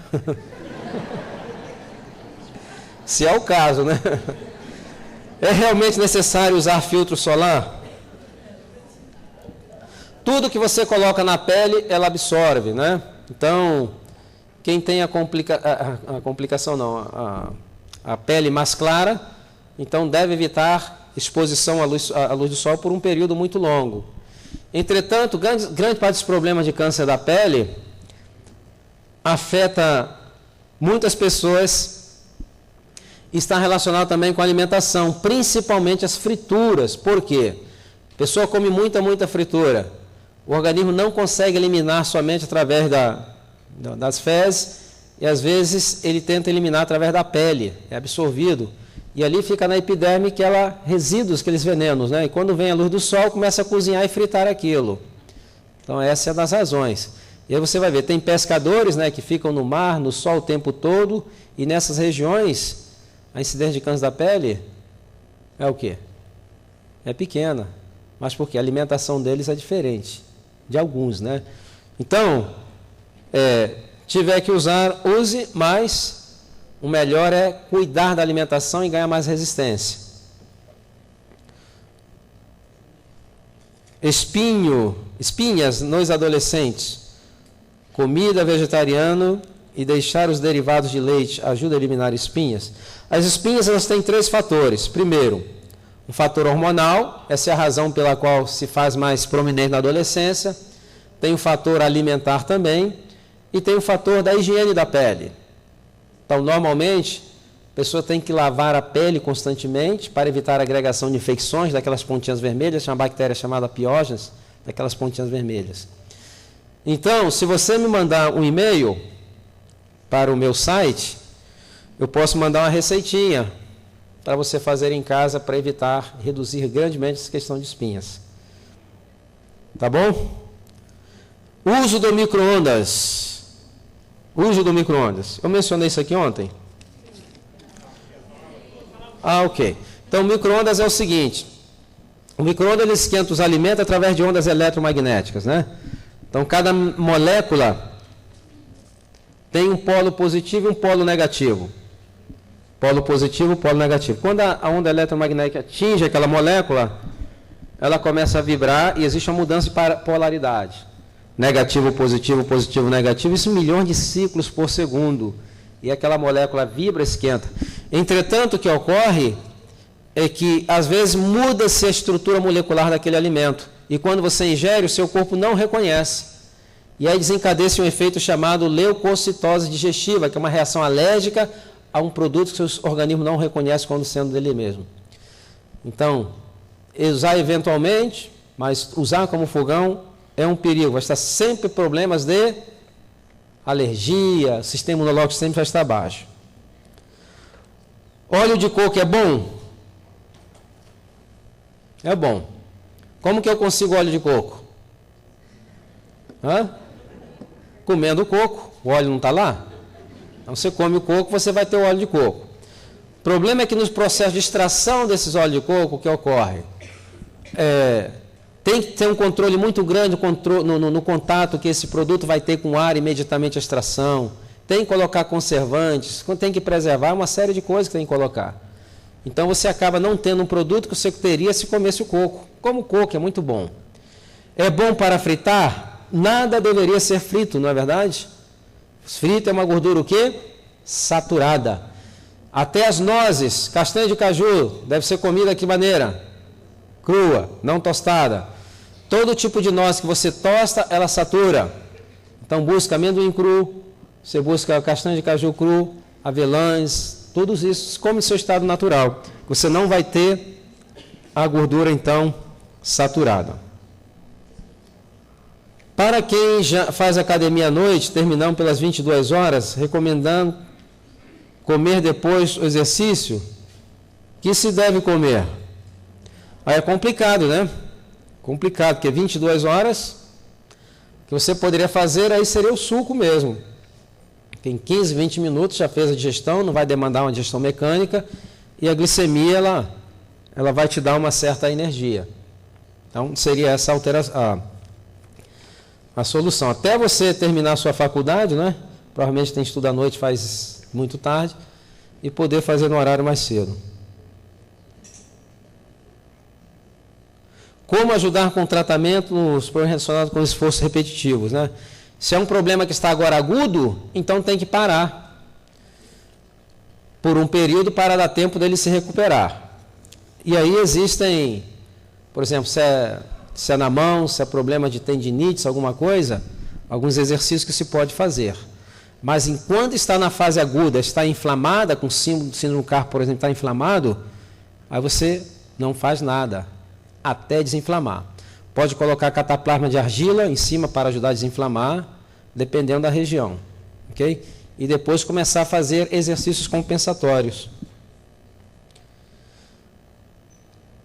Se é o caso, né? É realmente necessário usar filtro solar? Tudo que você coloca na pele, ela absorve, né? Então, quem tem a complicação não, a pele mais clara, então deve evitar exposição à luz do sol por um período muito longo. Entretanto, grande parte dos problemas de câncer da pele afeta muitas pessoas e está relacionado também com a alimentação, principalmente as frituras. Por quê? A pessoa come muita fritura. O organismo não consegue eliminar somente através das fezes e às vezes ele tenta eliminar através da pele, é absorvido. E ali fica na epiderme resíduos, aqueles venenos, né? E quando vem a luz do sol, começa a cozinhar e fritar aquilo. Então essa é uma das razões. E aí você vai ver, tem pescadores, né, que ficam no mar, no sol o tempo todo, e nessas regiões, a incidência de câncer da pele é o quê? É pequena. Mas porque a alimentação deles é diferente de alguns, né? Então, tiver que usar, use, mas o melhor é cuidar da alimentação e ganhar mais resistência. Espinhas nos adolescentes. Comida vegetariana e deixar os derivados de leite ajuda a eliminar espinhas. As espinhas, elas têm 3 fatores. Primeiro, um fator hormonal, essa é a razão pela qual se faz mais prominente na adolescência. Tem o fator alimentar também e tem o fator da higiene da pele. Então, normalmente, a pessoa tem que lavar a pele constantemente para evitar a agregação de infecções daquelas pontinhas vermelhas, uma bactéria chamada piógenes, daquelas pontinhas vermelhas. Então, se você me mandar um e-mail para o meu site, eu posso mandar uma receitinha para você fazer em casa para evitar, reduzir grandemente essa questão de espinhas. Tá bom? Uso do micro-ondas. Uso do micro-ondas. Eu mencionei isso aqui ontem? Ok. Então, o micro-ondas é o seguinte. O micro-ondas ele esquenta os alimentos através de ondas eletromagnéticas, né? Então, cada molécula tem um polo positivo e um polo negativo. Polo positivo, polo negativo. Quando a onda eletromagnética atinge aquela molécula, ela começa a vibrar e existe uma mudança de polaridade. Negativo, positivo, negativo, isso milhões de ciclos por segundo. E aquela molécula vibra, esquenta. Entretanto, o que ocorre é que, às vezes, muda-se a estrutura molecular daquele alimento. E quando você ingere, o seu corpo não reconhece. E aí desencadeia-se um efeito chamado leucocitose digestiva, que é uma reação alérgica a um produto que o seu organismo não reconhece quando sendo dele mesmo. Então, usar eventualmente, mas usar como fogão é um perigo. Vai estar sempre problemas de alergia, o sistema imunológico sempre vai estar baixo. Óleo de coco é bom? É bom. Como que eu consigo óleo de coco? Comendo o coco, o óleo não está lá? Então você come o coco, você vai ter o óleo de coco. O problema é que nos processos de extração desses óleos de coco, o que ocorre? Tem que ter um controle muito grande no contato que esse produto vai ter com o ar imediatamente a extração. Tem que colocar conservantes, tem que preservar uma série de coisas que tem que colocar. Então você acaba não tendo um produto que você teria se comesse o coco. Como o coco, é muito bom. É bom para fritar? Nada deveria ser frito, não é verdade? Frito é uma gordura o quê? Saturada. Até as nozes, castanha de caju, deve ser comida de que maneira? Crua, não tostada. Todo tipo de noz que você tosta, ela satura. Então busca amendoim cru, você busca castanha de caju cru, avelãs, todos isso, come no seu estado natural. Você não vai ter a gordura, então, saturada. Para quem já faz academia à noite, terminando pelas 22 horas, recomendando comer depois do exercício, o que se deve comer? Aí é complicado, né? Complicado, porque 22 horas, o que você poderia fazer aí seria o suco mesmo. Tem 15, 20 minutos, já fez a digestão, não vai demandar uma digestão mecânica, e a glicemia, ela vai te dar uma certa energia. Então, seria essa a solução. Até você terminar a sua faculdade, né? Provavelmente tem estudo à noite, faz muito tarde. e poder fazer no horário mais cedo. Como ajudar com tratamentos relacionados com esforços repetitivos, né? Se é um problema que está agora agudo, então tem que parar por um período para dar tempo dele se recuperar. E aí existem, por exemplo, se é na mão, se é problema de tendinite, alguma coisa, alguns exercícios que se pode fazer. Mas enquanto está na fase aguda, está inflamada, com síndrome do carpo, por exemplo, está inflamado, aí você não faz nada até desinflamar. Pode colocar cataplasma de argila em cima para ajudar a desinflamar, dependendo da região, ok? E depois começar a fazer exercícios compensatórios.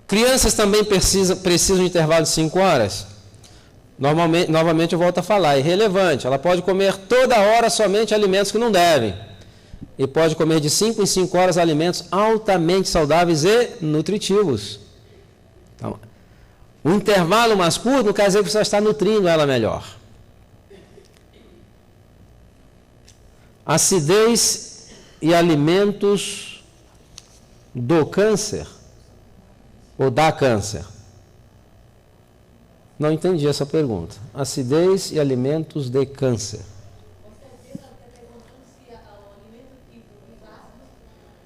Crianças também precisam de intervalo de 5 horas? Novamente eu volto a falar, é irrelevante. Ela pode comer toda hora somente alimentos que não devem. E pode comer de 5 em 5 horas alimentos altamente saudáveis e nutritivos. Então, o intervalo mais curto não quer dizer que você está nutrindo ela melhor. Acidez e alimentos do câncer ou da câncer? Não entendi essa pergunta. Acidez e alimentos de câncer. Você está perguntando se o alimento tipo ácido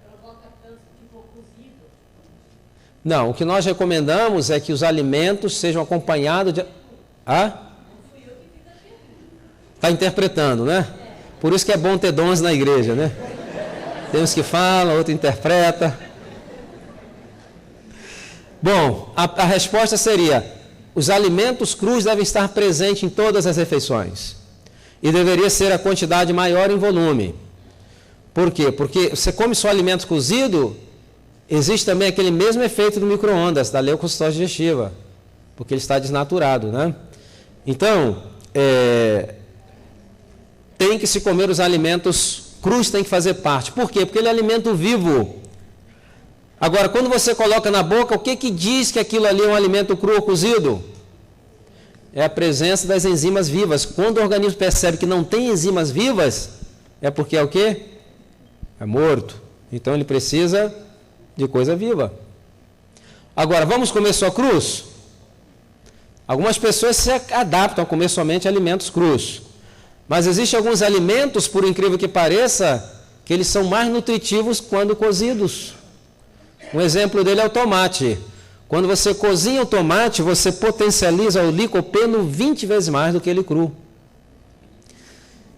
provoca câncer tipo cozido? Não, o que nós recomendamos é que os alimentos sejam acompanhados de... Está interpretando, né? Por isso que é bom ter dons na igreja, né? Tem uns que falam, outro interpreta. Bom, a resposta seria: os alimentos crus devem estar presentes em todas as refeições. E deveria ser a quantidade maior em volume. Por quê? Porque você come só alimento cozido, existe também aquele mesmo efeito do micro-ondas, da leucocitose digestiva, porque ele está desnaturado, né? Então, tem que se comer os alimentos crus, tem que fazer parte. Por quê? Porque ele é alimento vivo. Agora, quando você coloca na boca, o que diz que aquilo ali é um alimento cru ou cozido? É a presença das enzimas vivas. Quando o organismo percebe que não tem enzimas vivas, é porque é o quê? É morto. Então ele precisa de coisa viva. Agora, vamos comer só crus? Algumas pessoas se adaptam a comer somente alimentos crus. Mas existem alguns alimentos, por incrível que pareça, que eles são mais nutritivos quando cozidos. Um exemplo dele é o tomate. Quando você cozinha o tomate, você potencializa o licopeno 20 vezes mais do que ele cru.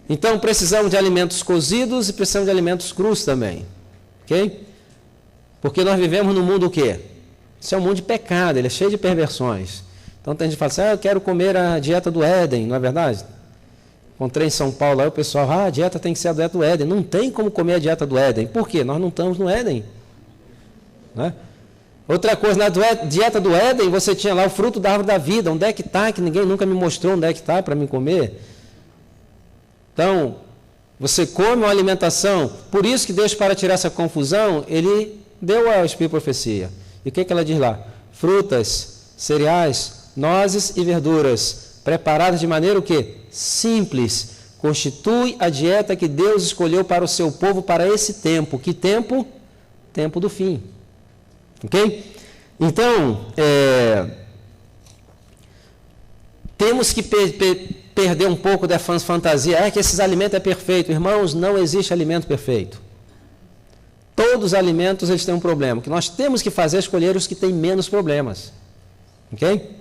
Então, precisamos de alimentos cozidos e precisamos de alimentos crus também. Ok? Porque nós vivemos num mundo o quê? Isso é um mundo de pecado, ele é cheio de perversões. Então, tem gente que fala assim, eu quero comer a dieta do Éden, não é verdade? Encontrei em São Paulo, aí o pessoal, a dieta tem que ser a dieta do Éden. Não tem como comer a dieta do Éden. Por quê? Nós não estamos no Éden. Né? Outra coisa, na dieta do Éden, você tinha lá o fruto da árvore da vida. Onde é que está? Que ninguém nunca me mostrou onde é que está para me comer. Então, você come uma alimentação. Por isso que Deus, para tirar essa confusão, Ele deu ao Espírito profecia. E o que ela diz lá? Frutas, cereais, nozes e verduras, preparadas de maneira o quê? Simples. Constitui a dieta que Deus escolheu para o seu povo para esse tempo. Que tempo? Tempo do fim. Ok? Então, temos que perder um pouco da fantasia. Que esses alimentos é perfeito. Irmãos, não existe alimento perfeito. Todos os alimentos eles têm um problema. O que nós temos que fazer é escolher os que têm menos problemas. Ok?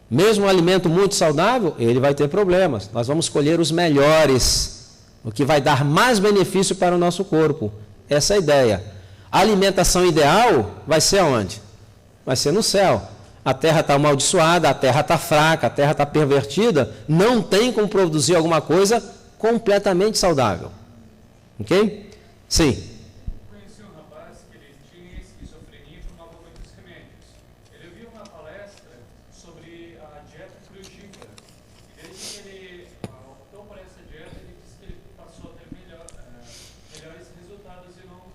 Mesmo um alimento muito saudável, ele vai ter problemas. Nós vamos escolher os melhores, o que vai dar mais benefício para o nosso corpo. Essa é a ideia. A alimentação ideal vai ser aonde? Vai ser no céu. A terra está amaldiçoada, a terra está fraca, a terra está pervertida, não tem como produzir alguma coisa completamente saudável. Ok? Sim. Conheci um rapaz que ele tinha esquizofrenia e tomava muitos remédios. Ele viu uma palestra sobre a dieta frutífera. E desde que ele optou por essa dieta, ele disse que ele passou a ter melhores resultados e não...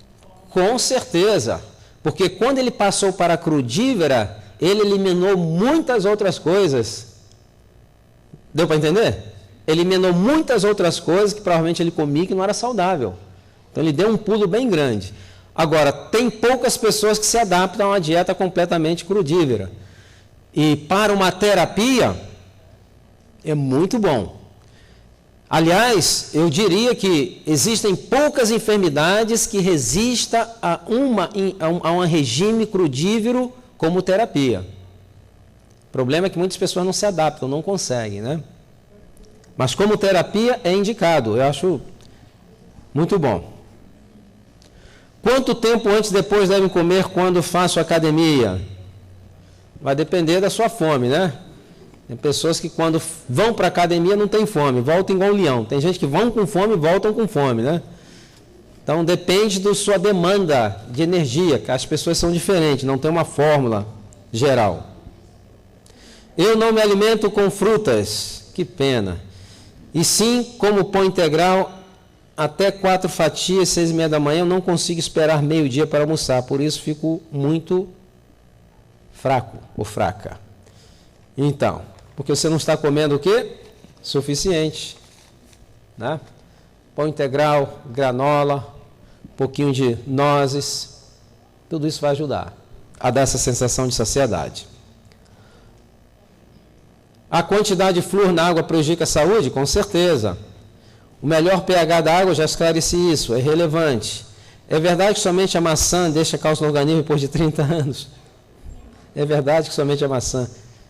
Com certeza, porque quando ele passou para a crudívera, ele eliminou muitas outras coisas. Deu para entender? Eliminou muitas outras coisas que provavelmente ele comia que não era saudável. Então ele deu um pulo bem grande. Agora, tem poucas pessoas que se adaptam a uma dieta completamente crudívora. E para uma terapia, é muito bom. Aliás, eu diria que existem poucas enfermidades que resistam a um regime crudívoro como terapia. O problema é que muitas pessoas não se adaptam, não conseguem, né? Mas como terapia é indicado, eu acho muito bom. Quanto tempo antes e depois devem comer quando faço academia? Vai depender da sua fome, né? Tem pessoas que quando vão para a academia não tem fome, voltam igual um leão. Tem gente que vão com fome e voltam com fome, né? Então depende da sua demanda de energia, que as pessoas são diferentes, não tem uma fórmula geral. Eu não me alimento com frutas, que pena. E sim, como pão integral, até 4 fatias, 6h30 da manhã, eu não consigo esperar meio-dia para almoçar, por isso fico muito fraco ou fraca. Então, porque você não está comendo o quê? Suficiente. Né? Pão integral, granola, um pouquinho de nozes, tudo isso vai ajudar a dar essa sensação de saciedade. A quantidade de flúor na água prejudica a saúde? Com certeza. O melhor pH da água, já esclareci isso, é relevante. É verdade que somente a maçã deixa cálcio no organismo depois de 30 anos? É verdade que somente a maçã.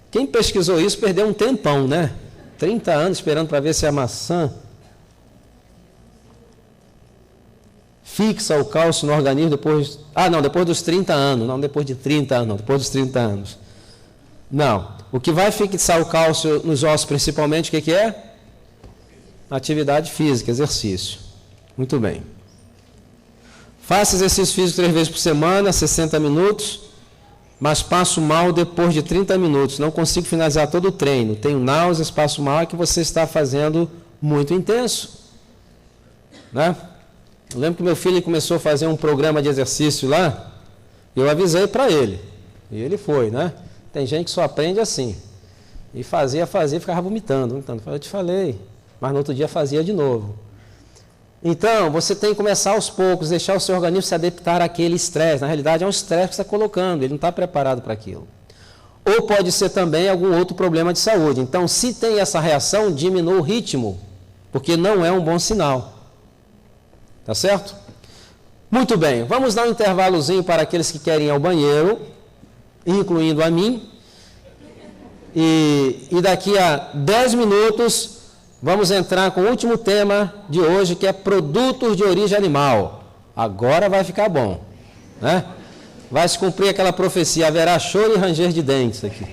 Quem pesquisou isso perdeu um tempão, né? 30 anos esperando para ver se a maçã fixa o cálcio no organismo depois... depois dos 30 anos. Não depois de 30 anos, não, depois dos 30 anos. Não. O que vai fixar o cálcio nos ossos principalmente, o que é? Atividade física, exercício. Muito bem. Faço exercício físico 3 vezes por semana, 60 minutos, mas passo mal depois de 30 minutos. Não consigo finalizar todo o treino. Tenho náuseas, passo mal, é que você está fazendo muito intenso. Né? Eu lembro que meu filho começou a fazer um programa de exercício lá, eu avisei para ele. E ele foi, né? Tem gente que só aprende assim. E fazia, ficava vomitando. Eu te falei. Mas no outro dia fazia de novo. Então, você tem que começar aos poucos, deixar o seu organismo se adaptar àquele estresse. Na realidade, é um estresse que você está colocando, ele não está preparado para aquilo. Ou pode ser também algum outro problema de saúde. Então, se tem essa reação, diminua o ritmo, porque não é um bom sinal. Tá certo? Muito bem, vamos dar um intervalozinho para aqueles que querem ir ao banheiro, incluindo a mim. E daqui a 10 minutos... vamos entrar com o último tema de hoje, que é produtos de origem animal. Agora vai ficar bom, né? Vai se cumprir aquela profecia, haverá choro e ranger de dentes aqui.